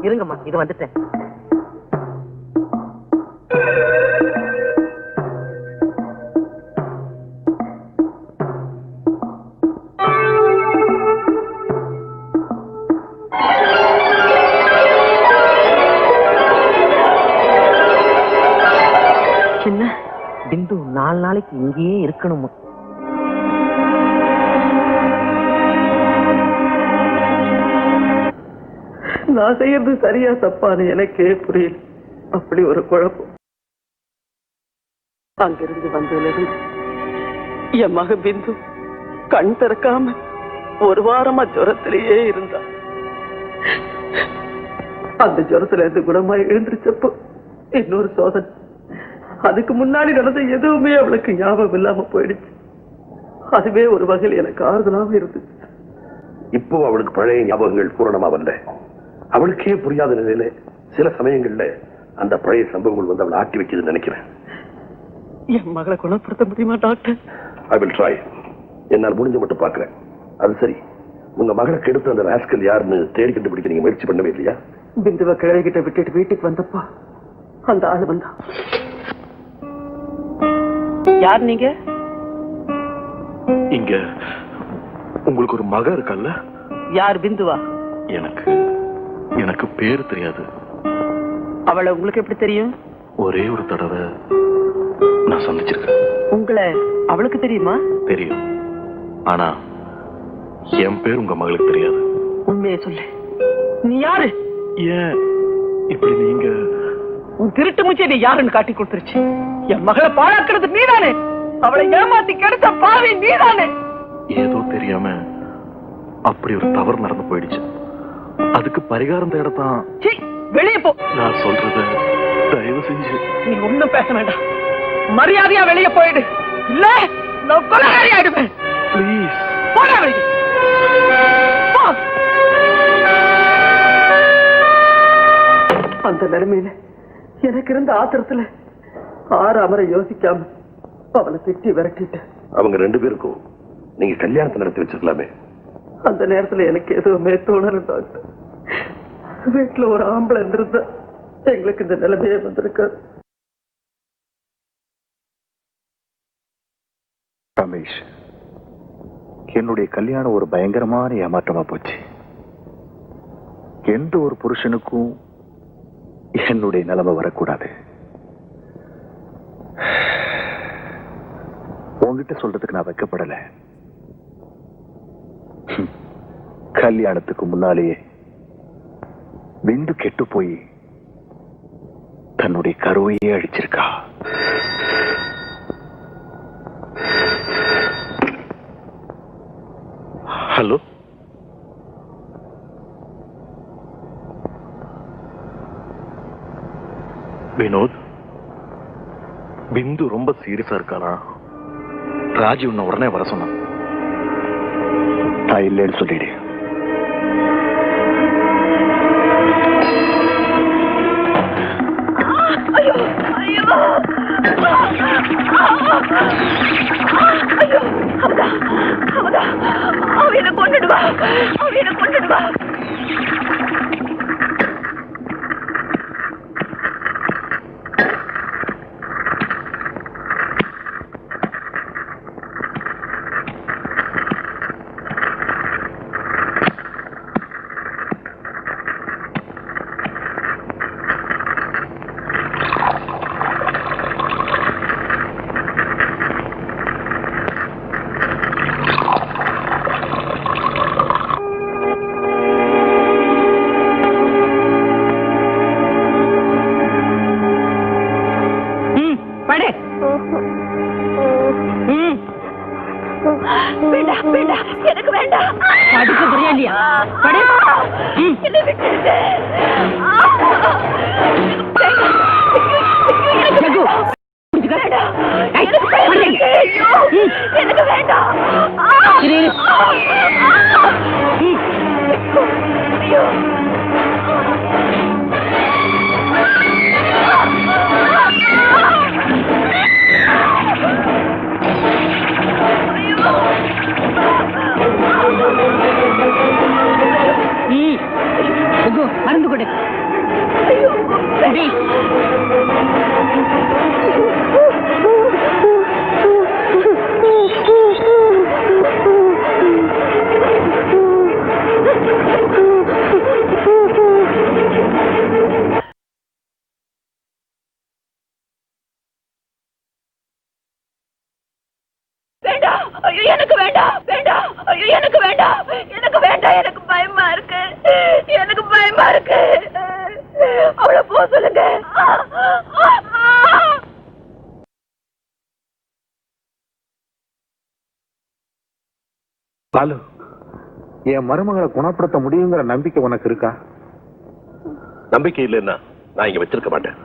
இருங்கம்மா, இது வந்துட்டேன். சின்ன பிந்து 4 நாளைக்கு இங்கேயே இருக்கணுமா? நான் செய்யறது சரியா தப்பான்னு எனக்கே புரியல. அப்படி ஒரு குழப்பம். அங்கிருந்து வந்ததிலிருந்து என் மக பிந்து கண் திறக்காம 1 வாரமா ஜுரத்திலேயே இருந்தா. அந்த ஜுரத்துல இருந்து குணமா எழுந்திருச்சப்போ இன்னொரு சோதனை. அதுக்கு முன்னாடி நடந்த எதுவுமே அவளுக்கு ஞாபகம் இல்லாம போயிடுச்சு. அதுவே ஒரு வகையில் எனக்கு ஆறுதலாக இருந்துச்சு. இப்போ அவளுக்கு பழைய ஞாபகங்கள் பூரணமா வந்த அவளுக்கே புரியாத நிலையில சில சமயங்கள்ல அந்த பழைய சம்பவங்கள் வந்து அவளை ஆட்டி வைக்குதுன்னு நினைக்கிறேன். என் மகளை குணப்படுத்த முடியுமா டாக்டர்? I will try. என்னால் முடிஞ்ச மட்டும் பாக்குறேன். அது சரி, உங்க மகளை கெடுத்த அந்த ராஸ்கல் யாருன்னு தேடி கண்டுபிடிக்க நீங்க முயற்சி பண்ணவே இல்லையா? பிந்துவை கிழக்கிட்ட விட்டுட்டு வீட்டுக்கு வந்தப்பா அந்த ஆளு வந்தா. யார் நீங்க? இங்க உங்களுக்கு ஒரு மக இருக்கல்ல? யார் பிந்துவா? எனக்கு பேரு தெரியாது. அவளை உங்களுக்கு எப்படி தெரியும்? ஒரே ஒரு தடவை நான் சந்திச்சிருக்கேன். உங்களை அவளுக்கு தெரியுமா? தெரியும். ஆனா என் பேர் உங்க மகளுக்கு தெரியாது. உண்மையை சொல்லு, நீ யாரு? ஏன் இப்படி நீங்க? உன் திருட்டு மூச்சை நீ யாருன்னு காட்டி கொடுத்துருச்சு. என் மகளை பாழாக்குறது நீதானே. அவளை ஏமாத்தி கெடுத்த பாவி நீதானே. ஏதோ தெரியாம அப்படி ஒரு தவறு நடந்து போயிடுச்சு. அதுக்கு பரிகாரம் தேடத்தான். வெளியே போ. நான் சொல்றது தயவு செஞ்சு நீ ஒண்ணும் பேச வேண்டாம். மரியாதையா வெளியே போயிடு. இல்ல நான் கொலைகாரி ஆயிடுவேன். ப்ளீஸ் போடா வெளியே. அந்த நிலைமையில எனக்கு இருந்த ஆத்திரத்துல ஆறாமரை யோசிக்காம அவனை திட்டி விரட்டிட்டு. அவங்க 2 பேருக்கும் நீங்க கல்யாணத்தை நடத்தி வச்சிருக்கலாமே. அந்த நேரத்துல எனக்கு எதுவுமே தோணல டாக்டர். வீட்டுல ஒரு ஆம்பளை இருந்திருந்தா எங்களுக்கு இந்த நிலைமையே வந்திருக்காது. ரமேஷ், என்னுடைய கல்யாணம் ஒரு பயங்கரமான ஏமாற்றமா போச்சு. எந்த ஒரு புருஷனுக்கும் என்னுடைய நிலைமை வரக்கூடாது. உங்ககிட்ட சொல்றதுக்கு நான் வைக்கப்படல. கல்யாணத்துக்கு முன்னாலேயே விந்து கெட்டு போய் தன்னுடைய கருவையே அழிச்சிருக்கா. ஹலோ, வினோத், பிந்து ரொம்ப சீரியஸா இருக்கானா? ராஜி உன்னை உடனே வர சொன்னான். நான் இல்லைன்னு சொல்லிடு. அவனை கொண்டுடுவா. எனக்கு வேண்டாம். படிக்க புரியலையா? படு. என்னை விட்டுடுங்க. ஜகு, எனக்கு வேண்டாம். ஐயோ, மருந்து கொடு. எனக்கு வேண்டாம். எனக்கு வேண்டாம். எனக்கு பயமா இருக்கு. அவளை போக சொல்லுங்க. பாலு, என் மருமகளை குணப்படுத்த முடியுங்கிற நம்பிக்கை உனக்கு இருக்கா? நம்பிக்கை இல்லைன்னா நான் இங்க வச்சிருக்க மாட்டேன்.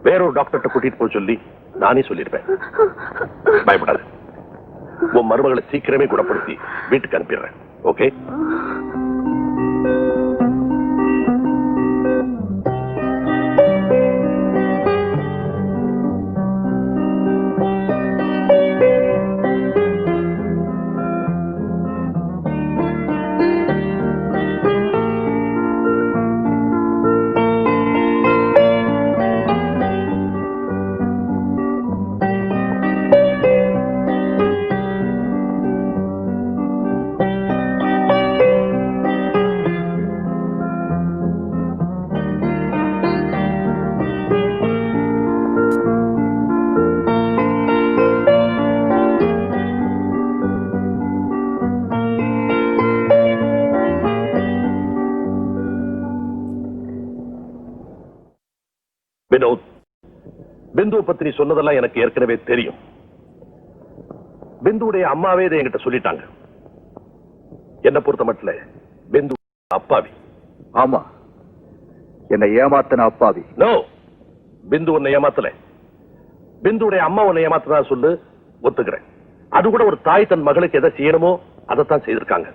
வேறொரு டாக்டர்கிட்ட கூட்டிட்டு போய் சொல்லி நானே சொல்லிருப்பேன். பயப்படாத, உன் மருமகளை சீக்கிரமே குணப்படுத்தி வீட்டுக்கு அனுப்பிடுறேன். ஓகே? வினோத், பிந்துவை பத்தி நீ சொன்னதெல்லாம் எனக்கு ஏற்கனவே தெரியும். பிந்துவுடைய அம்மாவே இதை என்கிட்ட சொல்லிட்டாங்க. என்ன பொறுத்த மட்டும் பிந்து அப்பாவி. ஆமா, என்னை ஏமாத்தின அப்பாவி. நோ, பிந்து உன்னை ஏமாத்தல. பிந்துவுடைய அம்மா உன்னை ஏமாத்ததா சொல்லு, ஒத்துக்கிறேன். அது கூட ஒரு தாய் தன் மகளுக்கு எதை செய்யணுமோ அதைத்தான் செய்திருக்காங்க.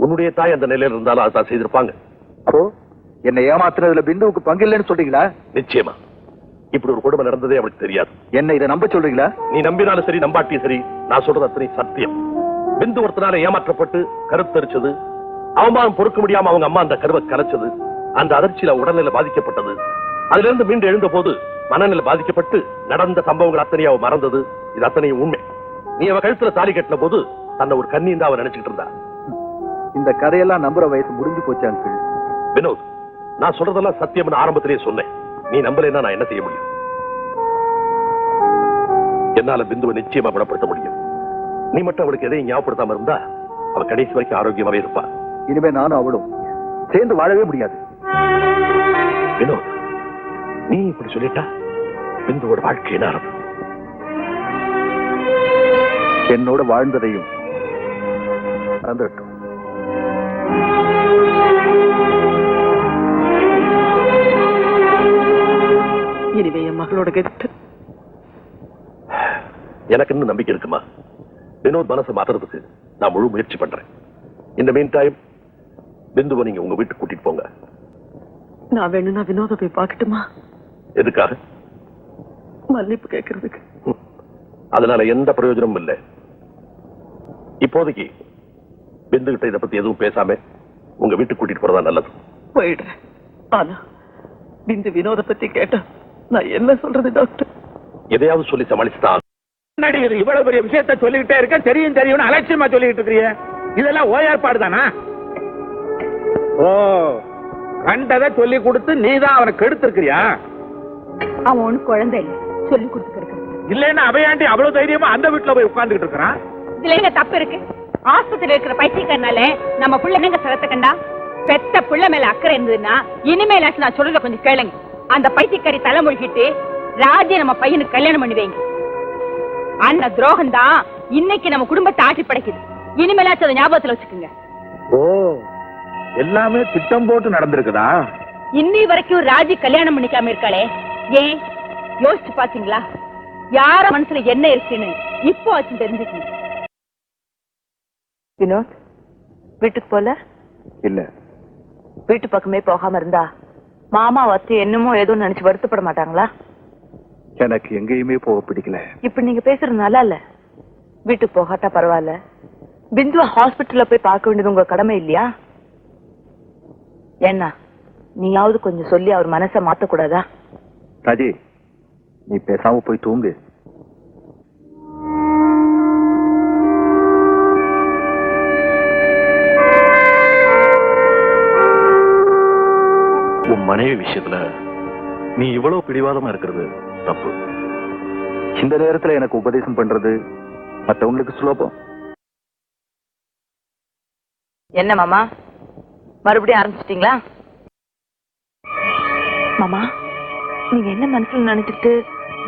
உன்னுடைய தாய் அந்த நிலையில இருந்தாலும் அதைத்தான் செய்திருப்பாங்க. அப்போ என்னை ஏமாத்துறதுல பிந்துவுக்கு பங்கு இல்லைன்னு சொல்றீங்களா? நிச்சயமா. இப்படி ஒரு கொடுமை நடந்ததே அவளுக்கு தெரியாது. என்ன இதை நம்ப சொல்றீங்களா? நீ நம்பினாலும் சரி நம்பாட்டியும் சரி, நான் சொல்றது அத்தனை சத்தியம். பிந்து ஒருத்தனால ஏமாற்றப்பட்டு கருத்தரிச்சது, அவமானம் பொறுக்க முடியாம அவங்க அம்மா அந்த கருவை கலைச்சது, அந்த அதிர்ச்சியில உடல்நிலை பாதிக்கப்பட்டது. அதுல இருந்து மீண்டு எழுந்த போது மனநிலை பாதிக்கப்பட்டு நடந்த சம்பவங்கள் அத்தனையும் அவ மறந்தது. இது அத்தனையும் உண்மை. நீ அவ கழுத்துல தாலி கட்டின போது தன்னை ஒரு கண்ணின்னு அவ நினைச்சுக்கிட்டு இருந்தா. இந்த கதையெல்லாம் நம்புற வயசு முடிஞ்சு போச்சு அங்கிள். வினோத், நான் சொல்றதெல்லாம் சத்தியம்னு ஆரம்பத்திலேயே சொன்னேன். நீ நம்பலைன்னா நான் என்ன செய்ய முடியும்? என்னால பிந்துவை நிச்சயமா குணப்படுத்த முடியும். நீ மட்டும் அவளுக்கு எதையும் ஞாபகப்படுத்தாம இருந்தா அவ கடைசி வரைக்கும் ஆரோக்கியமாவே இருப்பா. இனிமே நானும் அவளும் சேர்ந்து வாழவே முடியாது. வினோத், நீ இப்படி சொல்லிட்டா பிந்துவோட வாழ்க்கை என்ன ஆரம்பம்? என்னோட வாழ்ந்ததையும் மறந்துட்டோம். இனிமே என் மகளோட கெட்டு எனக்கு இன்னும் நம்பிக்கை இருக்குமா? வினோத் மனசை மாத்துறதுக்கு நான் முழு முயற்சி பண்றேன். இந்த மீன் டைம் பிந்துவை நீங்க உங்க வீட்டுக்கு கூட்டிட்டு போங்க. நான் வேணும்னா வினோத போய் பார்க்கட்டுமா? எதுக்காக? மன்னிப்பு கேட்கறதுக்கு. அதனால எந்த பிரயோஜனமும் இல்லை. இப்போதைக்கு பிந்து கிட்ட இதை பத்தி எதுவும் பேசாம உங்க வீட்டுக்கு கூட்டிட்டு போறதா நல்லது. போயிடுறேன். ஆனா பிந்து வினோத பத்தி கேட்டா நான் என்ன சொல்றது டாக்டர்? எதையாவது சொல்லி சமாளிச்சுதான். இவ்வளவு பெரிய விஷயத்த சொல்லிக்கிட்டே இருக்க, தெரியும் தெரியும் அலட்சியமா சொல்லிக்கிட்டு இருக்கிறீங்க. இதெல்லாம் ஓயாற்பாடு தானா? ஓ, கண்டதை சொல்லி கொடுத்து நீதான் அவனை கெடுத்திருக்கிறியா? அவன் ஒண்ணு குழந்தை இல்ல, சொல்லி கொடுத்துருக்க. இல்லன்னா அவையாண்டி அவ்வளவு தைரியமா அந்த வீட்டுல போய் உட்கார்ந்துகிட்டு இருக்கிறான். இதுல எங்க தப்பு இருக்கு? ஆஸ்பத்திரியில இருக்கிற பைத்தியக்காரனால நம்ம புள்ள என்னங்க சிரத்த கண்டா? பெத்த புள்ள மேல அக்கறை இருந்ததுன்னா இனிமேலாச்சும் நான் சொல்றத கொஞ்சம் கேளுங்க. அந்த பைத்தியக்காரி தலைமொழிகிட்டு ராஜே நம்ம பையனுக்கு கல்யாணம் பண்ணி வைங்க. அந்த துரோகம் தான் இன்னைக்கு நம்ம குடும்பத்தை ஆட்டி படைக்குது. இனிமேலாச்சும் அதை ஞாபகத்துல வச்சுக்கோங்க. ஓ, எல்லாமே திட்டம் போட்டு நடந்திருக்குதா? இன்னி வரைக்கும் ராஜி கல்யாணம் பண்ணிக்காம இருக்காளே, ஏன் யோசிச்சு பாத்தீங்களா? யார மனசுல என்ன இருக்குன்னு இப்போ ஆச்சு தெரிஞ்சுக்கணும். வினோத், வீட்டுக்கு போல? இல்ல. வீட்டு பக்கமே போகாம இருந்தா மாமா வச்சு என்னமோ ஏதோ நினைச்சு வருத்தப்பட மாட்டாங்களா? எனக்கு எங்கேயுமே போக பிடிக்கல. இப்ப நீங்க பேசுறது நல்லா இல்ல. வீட்டுக்கு போகாட்டா பரவாயில்ல, பிந்துவ ஹாஸ்பிட்டல்ல போய் பார்க்க வேண்டியது உங்க கடமை இல்லையா? என்ன நீயாவது கொஞ்சம் சொல்லி அவர் மனசை மாத்தக்கூடாதா? ராஜி, நீ பேசாம போய் தூங்கு. உன் மனைவி விஷயத்துல நீ இவ்வளவு பிடிவாதமா இருக்கிறது தப்பு. இந்த நேரத்துல எனக்கு உபதேசம் பண்றது மற்றவங்களுக்கு சுலபம். என்ன மாமா, மறுபடியும் ஆரம்பிச்சிட்டீங்களா? மாமா, நீங்க என்ன மனசுல நினைச்சிட்டு?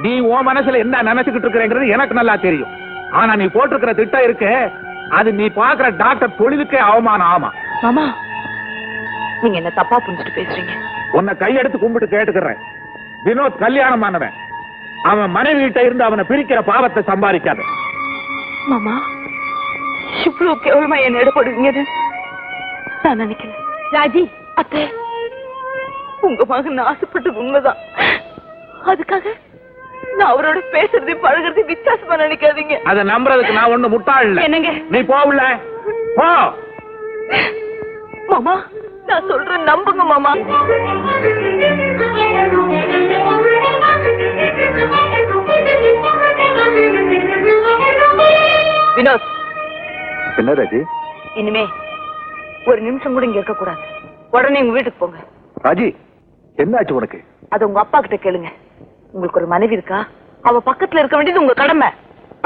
நீ உன் மனசுல என்ன நினைச்சுக்கிட்டு இருக்கிறேங்கிறது எனக்கு நல்லா தெரியும். ஆனா நீ போட்டிருக்கிற திட்டம் இருக்கு, அது நீ பாக்குற டாக்டர் தொழிலுக்கே அவமானம். ஆமா மாமா, நீங்க என்ன தப்பா புரிஞ்சுட்டு பேசுறீங்க. உன்னை கையெடுத்து கும்பிட்டு கேட்டுக்கிறேன். வினோத் கல்யாணம் ஆனவன். அவன் மனைவி கிட்ட இருந்து அவனை பிரிக்கிற பாவத்தை சம்பாதிக்காத. மாமா, இவ்வளவு கேவலமா என்ன எடுப்படுவீங்க நான் நினைக்கல. ராஜி, அத்தை, உங்க மகன் ஆசைப்பட்டது உண்மைதான். அதுக்காக நான் அவரோட பேசுறது பழகிறது வித்தியாசமா நினைக்காதீங்க. அதை நம்புறதுக்கு நான் ஒண்ணு முட்டாள் இல்ல. என்னங்க? நீ போகல போ. மாமா, நான் சொல்றேன் நம்புங்க மாமா. வினோத், என்ன ராஜி? இனிமே ஒரு நிமிஷம் கூட இங்க இருக்க கூடாது. உடனே உங்க வீட்டுக்கு போங்க. ராஜி, என்ன ஆச்சு உனக்கு? அது உங்க அப்பா கிட்ட கேளுங்க. உங்களுக்கு ஒரு மனைவி இருக்கா? அவ பக்கத்துல இருக்க வேண்டியது உங்க கடமை.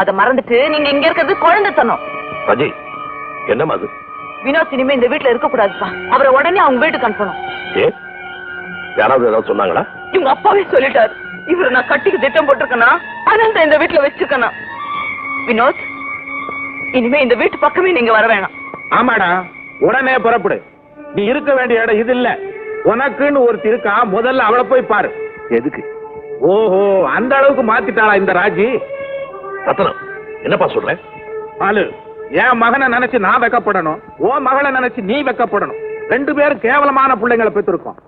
அதை மறந்துட்டு நீங்க இங்க இருக்கிறது குழந்தைத்தனம். ராஜி, என்னமா அது? வினோத் இனிமே இந்த வீட்டுல இருக்க கூடாதுப்பா. அவரை உடனே அவங்க வீட்டுக்கு அனுப்பணும். ஏன், யாராவது ஏதாவது சொன்னாங்களா? இவங்க அப்பாவே சொல்லிட்டாரு. இவரை நான் கட்டிக்கு திட்டம் போட்டிருக்கேனா, அதனால இந்த வீட்டுல வச்சிருக்கேனா. வினோத், இனிமே இந்த வீட்டு பக்கமே நீங்க வர வேணாம். ஆமாடா, உடனே புறப்படு. நீ இருக்க வேண்டிய இடம் இது இல்ல. உனக்குன்னு ஒருத்தி இருக்கா, முதல்ல அவளை போய் பாரு. எதுக்கு? ஓஹோ, அந்த அளவுக்கு மாத்திட்டாளா இந்த ராஜி? ரத்னம், என்னப்பா சொல்ற? பாலு, என் மகனை நினைச்சு நான் வெக்கப்படணும், உன் மகளை நினைச்சு நீ வெக்கப்படணும். ரெண்டு பேரும் கேவலமான பிள்ளைங்களை பெற்றிருக்கோம்.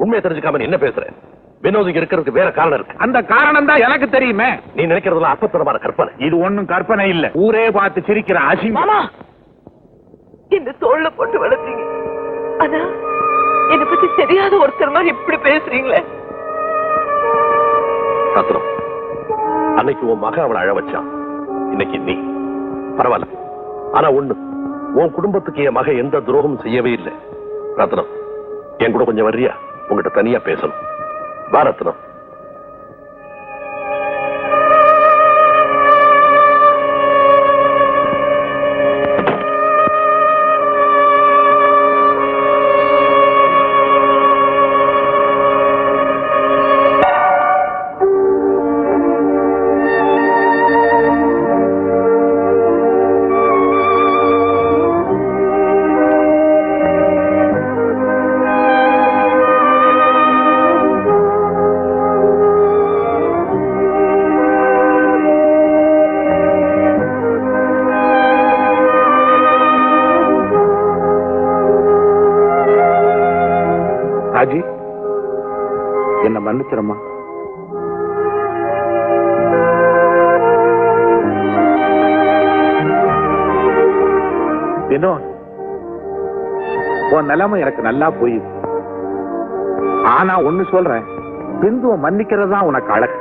உண்மையை தெரிஞ்சுக்காம நீ என்ன பேசுற? வினோத் இங்க இருக்கிறதுக்கு வேற காரணம் இருக்கு. அந்த காரணம் தான் எனக்கு தெரியுமே. நீ நினைக்கிறதுல அப்பத்தனமான கற்பனை. இது ஒண்ணும் கற்பனை இல்ல. ஊரே பார்த்து சிரிக்கிற அசிங்கம். மாமா இந்த தோல்ல போட்டு வளர்த்தீங்க, ஆனா என்னை பத்தி தெரியாத ஒருத்தர் மாதிரி இப்படி பேசுறீங்களே. ரத்னம், அன்னைக்கு உன் மகன் அவளை அழ வச்சான், இன்னைக்கு நீ. பரவாயில்ல, ஆனா ஒண்ணு, உன் குடும்பத்துக்கு என் மகன் எந்த துரோகமும் செய்யவே இல்லை. ரத்னம், என் கூட கொஞ்சம் வர்றியா? உங்ககிட்ட தனியா பேசணும். வா ரத்னம். ராஜி, என்ன மன்னிச்சிரம்மா. வினோத், உன் நிலைமை எனக்கு நல்லா புரியுது. ஆனா ஒண்ணு சொல்றேன், பிந்துவ மன்னிக்கிறது தான் உனக்கு அழகு.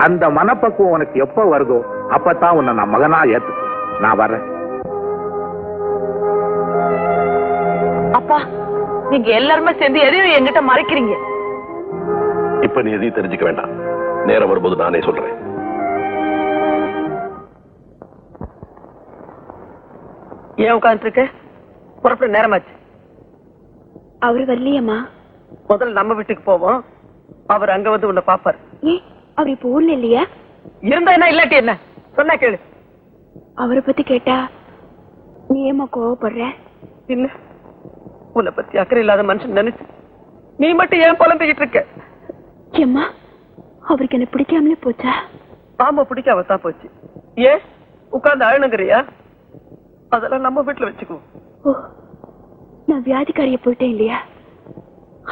அந்த மனப்பக்குவம் உனக்கு எப்ப வருதோ அப்பதான் உன்னை நான் மகனா ஏத்து. நான் வர்றேன். அப்பா, நீங்க எல்லாருமே சேர்ந்து எதையும் என்கிட்ட மறைக்கிறீங்க. இப்ப நீ எதையும் தெரிஞ்சுக்க வேண்டாம். நேரம் வரும்போது நானே சொல்றேன். ஏன் உட்கார்ந்து இருக்க? புறப்பட நேரமாச்சு. அவரு வரலையம்மா. முதல்ல நம்ம வீட்டுக்கு போவோம், அவர் அங்க வந்து உன்னை பாப்பாரு. ஏன் அவர் இப்ப ஊர்ல இல்லையா? இருந்தா என்ன, இல்லாட்டி என்ன? சொன்னா கேளு. அவரை பத்தி கேட்டா நீ ஏமா கோவப்படுற? இல்ல, உன்னை பத்தி அக்கறை இல்லாத மனுஷன் நினைச்சு நீ மட்டும் ஏன் புலம்பிக்கிட்டு இருக்க? ஏம்மா, அவருக்கு என்ன பிடிக்காமலே போச்சா? ஆமா, பிடிக்காம தான் போச்சு. ஏன் உட்கார்ந்து அழுனுங்கிறியா? அதெல்லாம் நம்ம வீட்டுல வச்சுக்குவோம். ஓ, நான் வியாதிக்காரிய போயிட்டேன் இல்லையா,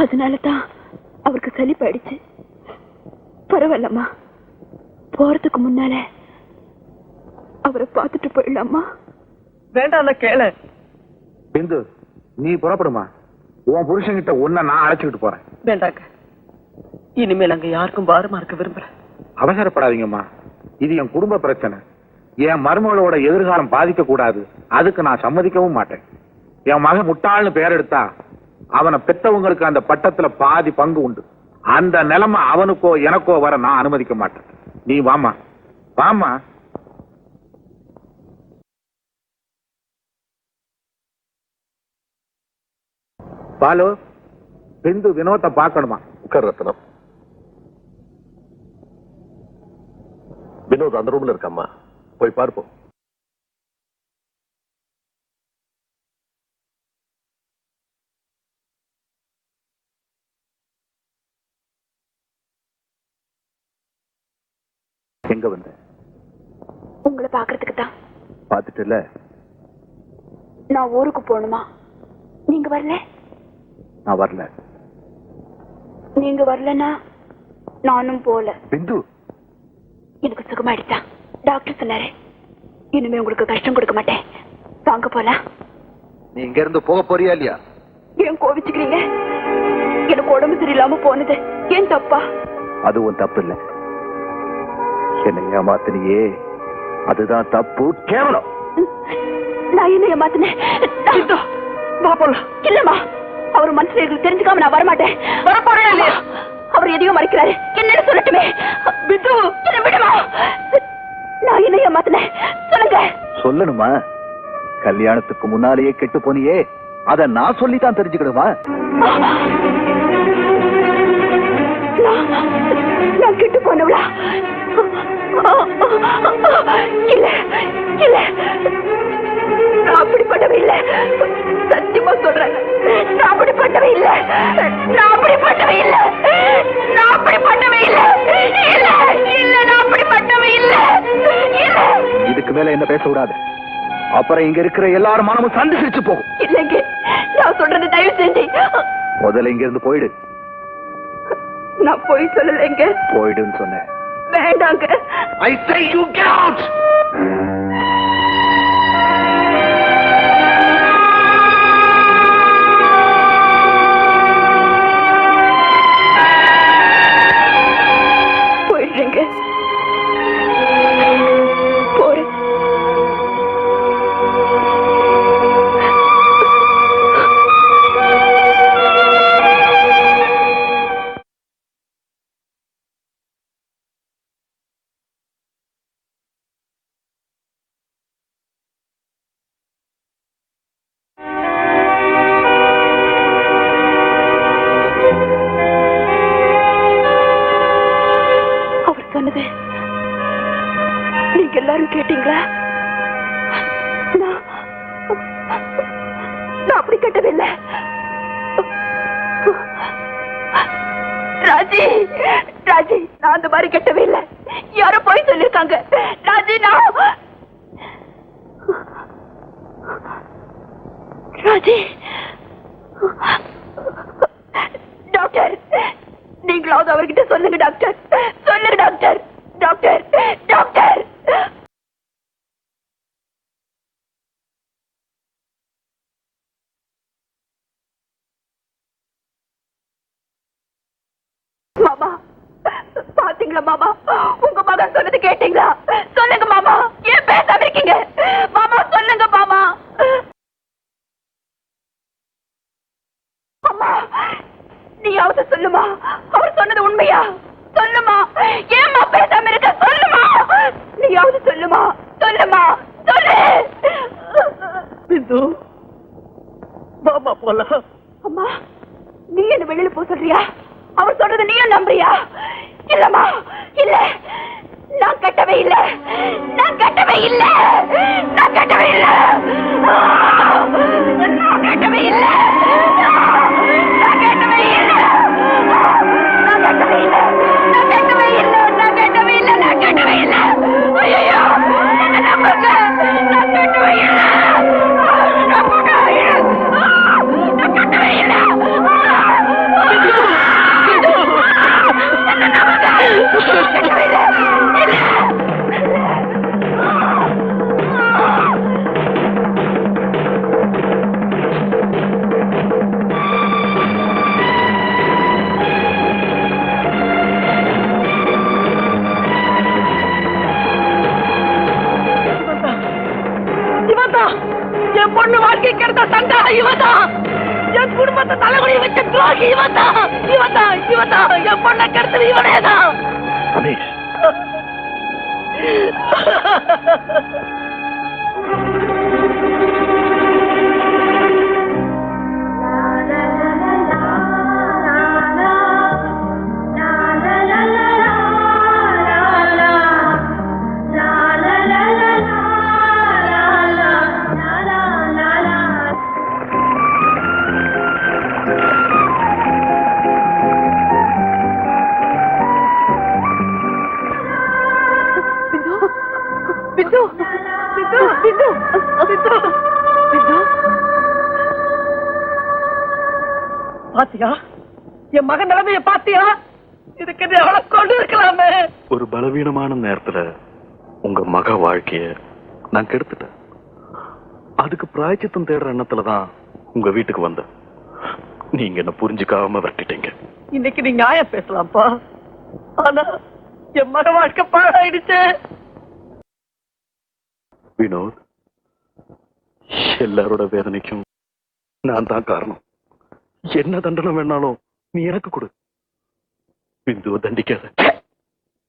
அதனாலதான் அவருக்கு சலிப்பாயிடுச்சு. பரவாயில்லம்மா, போறதுக்கு முன்னால அவரை பார்த்துட்டு போயிடலாமா? வேண்டாம், கேள. பிந்து, நீ புறப்படுமா. உன் புருஷன்கிட்ட உன்னை நான் அழைச்சுக்கிட்டு போறேன். வேண்டாங்க, இனிமேல் அங்க யாருக்கும் பாரமா இருக்க விரும்புறேன். அவசரப்படாதீங்கம்மா, இது என் குடும்ப பிரச்சனை. என் மருமகளோட எதிர்காலம் பாதிக்க கூடாது, அதுக்கு நான் சம்மதிக்கவும் மாட்டேன். என் மகன் முட்டாள்னு பெயர் எடுத்தா அவனை பெற்றவங்களுக்கு அந்த பட்டத்துல பாதி பங்கு உண்டு. அந்த நிலைமை அவனுக்கோ எனக்கோ வர நான் அனுமதிக்க மாட்டேன். நீ வாமா, வாமா. பாலு, பிந்து வினோத்தை பார்க்கணுமா? உட்கார் ரத்னம். வினோத் அந்த ரூம்ல இருக்காம்மா, போய் பார்ப்போம். எங்க வந்த? உங்களை பாக்குறதுக்கு தான். பாத்துட்டு இல்ல, நான் ஊருக்கு போகணுமா? நீங்க வரல? நான் வரல. நீங்க வரலன்னா நானும் போல. பிந்து, எனக்கு சுகமாயிடுச்சா? டாக்டர் சொன்னாரு இனிமே உங்களுக்கு கஷ்டம் கொடுக்க மாட்டேன். வாங்க போலாம். நீ இங்க இருந்து போக போறியா இல்லையா? ஏன் கோவிச்சுக்கிறீங்க? எனக்கு உடம்பு சரியில்லாம போனது ஏன் தப்பா? அது உன் தப்பு இல்ல. என்னை ஏமாத்தினியே, அதுதான் தப்பு, கேவலம். நான் என்ன ஏமாத்தினேன்? இல்லம்மா, அவர் மனசுல எங்களுக்கு தெரிஞ்சுக்காம நான் வரமாட்டேன். வரப்போறேன் இல்லையா? அவர் எதையும் மறைக்கிறாரு, என்னன்னு சொல்லட்டுமே. பிந்து, என்ன விடுமா? நான் என்ன ஏமாத்தினேன் சொல்லுங்க. சொல்லணுமா? கல்யாணத்துக்கு முன்னாலேயே கெட்டு போனியே, அத நான் சொல்லித்தான் தெரிஞ்சுக்கணுமா? நான் கெட்டு போனவளா? இல்ல இல்ல, நான் அப்படிப்பட்டவே இல்ல. சத்தியமா சொல்றேன், நான் அப்படிப்பட்டவே இல்ல. நான் அப்படிப்பட்டவே இல்ல. நான் அப்படிப்பட்டவே இல்ல. இல்ல இல்ல, நான் அப்படிப்பட்டவே இல்ல. இல்ல. இதுக்கு மேல என்ன பேச கூடாது, அப்புறம் இங்க இருக்கிற எல்லாரும் மனமும் சண்டு சிரிச்சு போகும். இல்லைங்க, நான் சொல்றது தயவு செஞ்சு முதல்ல இங்க இருந்து போயிடு. நான் போய் சொல்லலைங்க. போயிடுன்னு சொன்னேன். வேண்டாங்க. I say you get out. போயிடுறேங்க. போறேன். அவர் சொன்னது நீங்க எல்லாரும் கேட்டீங்களா? நான் அப்படி கேட்டதில்லை. ராஜி, ராஜி, நான் அந்த மாதிரி கட்டவே இல்லை. யாரோ போய் சொல்லிருக்காங்க. ராஜி, ராஜி, டாக்டர், நீங்களாவது அவர்கிட்ட சொல்லுங்க டாக்டர். சொல்லுங்க டாக்டர். Doctor, doctor. மாமா, பாத்தீங்களா மாமா? உங்க மகன் சொன்னது கேட்டீங்களா? சொல்லுங்க மாமா. ஏன் பேசாம இருக்கீங்க? மாமா சொல்லுங்க மாமா. அம்மா, நீயாவது சொல்லுமா? அவர் சொன்னது உண்மையா? சொல்லுமா. ஏம்மா பேசாம இருக்க? சொல்லுமா. நீயாவது சொல்லுமா? சொல்லுமா. சொல்லு. பிந்து, மாமா போலாம். அம்மா, நீ என்ன வெளியில போ சொல்றியா? அவர் சொல்றது நீயும் நம்புறியா? இல்லம்மா, இல்ல, நான் கட்டவே இல்ல. நான் கட்டவே இல்ல. நான் கட்டவே இல்ல. நான் கட்டவே இல்ல. நான் கட்டவே இல்ல. நான் கட்டவே இல்ல. நான் கட்டவே இல்ல. நான் கட்டவே இல்ல. நான் கட்டவே இல்ல. ஐயோ, என்ன நம்புங்க. நான் கட்டவே இல்ல. நான் கட்டவே இல்ல. என் பொண்ணு வாழ்க்கை கெடுத்த சண்டை இவதான். என் குடும்பத்தை தலைவலி வச்ச துரோகி இவதான். இவதான், இவதான். என் பொண்ணை கெடுத்தது இவனேதான். ரமேஷ், பிந்து, பிந்து, பிந்து, பிந்து, பிந்து. பாத்தியா? என் மகன் நிலைமைய பாத்தியா? இதுக்கு எவ்வளவு கொண்டு இருக்கலாமே. ஒரு பலவீனமான நேரத்துல உங்க மக வாழ்க்கைய நான் கெடுத்துட்டேன். அதுக்கு பிராயச்சித்தம் தேடுற எண்ணத்துலதான் உங்க வீட்டுக்கு வந்தேன். நீங்க என்ன புரிஞ்சுக்காம விரட்டிட்டீங்க. இன்னைக்கு நீ நியாயம் பேசலாம்ப்பா. ஆனா என் மக வாழ்க்கை பாழாயிடுச்சு. வினோத், எல்லாரோட வேதனைக்கும் நான் தான் காரணம். என்ன தண்டனை வேணாலும் நீ எனக்கு கொடு. பிந்துவை தண்டிக்காத.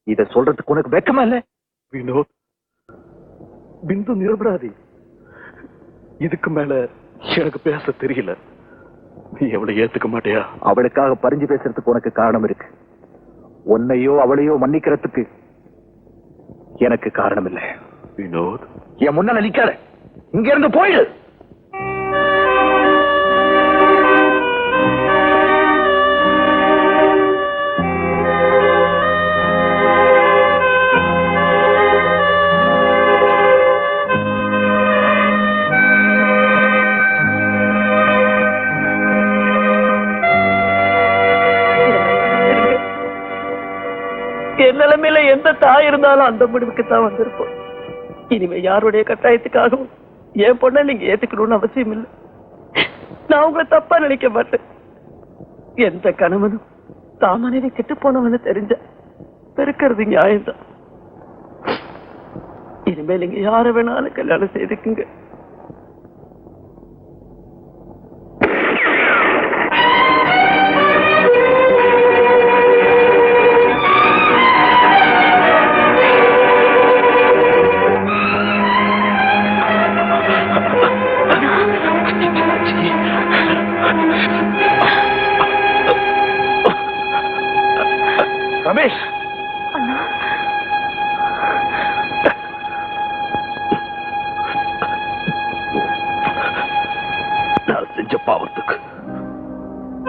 இத சொல்றதுக்கு உனக்கு வெக்கமா இல்ல? வினோத், பிந்து நிரபராதி. இதுக்கு மேல எனக்கு பேச தெரியல. நீ அவளை ஏத்துக்க மாட்டியா? அவளுக்காக பறிஞ்சு பேசுறதுக்கு உனக்கு காரணம் இருக்கு. உன்னையோ அவளையோ மன்னிக்கிறதுக்கு எனக்கு காரணம் இல்லை. வினோத், என் முன்னால நிக்காத. இங்க இருந்து போயிடு. நிலைமையில எந்த தாய் இருந்தாலும் அந்த முடிவுக்கு தான் வந்திருப்போம். இனிமே யாருடைய கட்டாயத்துக்காகவும் என் பொண்ணை நீங்க ஏத்துக்கணும்னு அவசியம் இல்லை. நான் உங்களை தப்பா நினைக்க மாட்டேன். எந்த கணவனும் தான் மனைவி கெட்டு போனவன்னு தெரிஞ்ச பெருக்கிறது நியாயம்தான். இனிமேல் நீங்க யார வேணாலும் கல்யாணம் செய்துக்குங்க. ரமேஷ், நான் செஞ்ச பாவத்துக்கு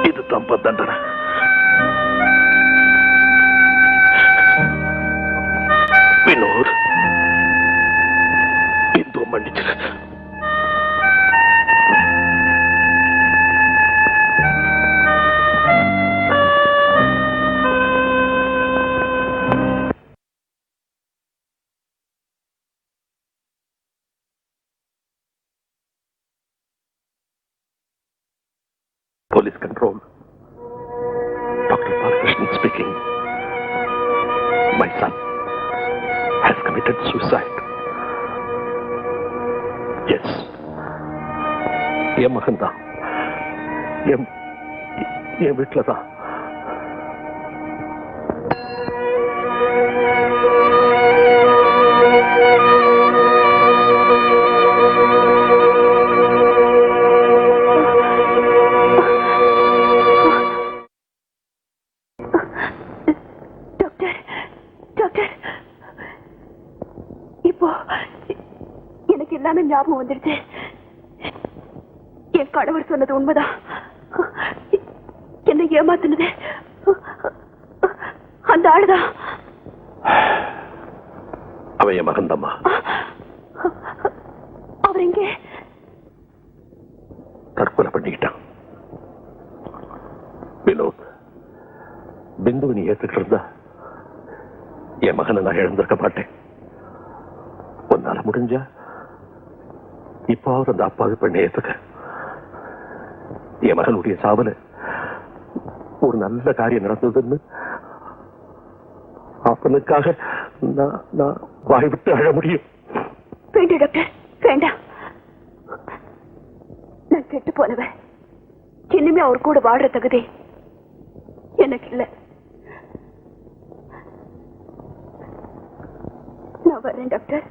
இது தம்ப தண்டனை. வினோத், இந்து மன்னிச்சிரு. Police control. Dr. Balakrishnan speaking. My son has committed suicide. Yes. என் மகன் தான். என் வீட்டில் தான். எல்லாமே ஞாபகம் வந்துடுச்சு. என் கணவர் சொன்னது உண்மைதான். என்னை ஏமாத்தினது அந்த ஆளுதான். அவன் என் மகன் தம்மா. அவர் எங்கே? தற்கொலை பண்ணிக்கிட்டான். வினோத், பிந்து நீ ஏத்துக்கிட்டு இருந்தா என் மகனை நான் இழந்திருக்க மாட்டேன். உன்னால முடிஞ்சா இப்போ அவர் அந்த அப்பாவி பெண்ணை ஏத்துக்க. என் மகனுடைய சாவல ஒரு நல்ல காரியம் நடந்ததுன்னு அப்பனுக்காக நான் வாய் விட்டு அழ முடியும். வேண்டாம் டாக்டர், வேண்டாம். நான் கெட்டு போனவன். இனிமே அவர் கூட வாடுற தகுதி எனக்கு இல்லை. நான் வரேன் டாக்டர்.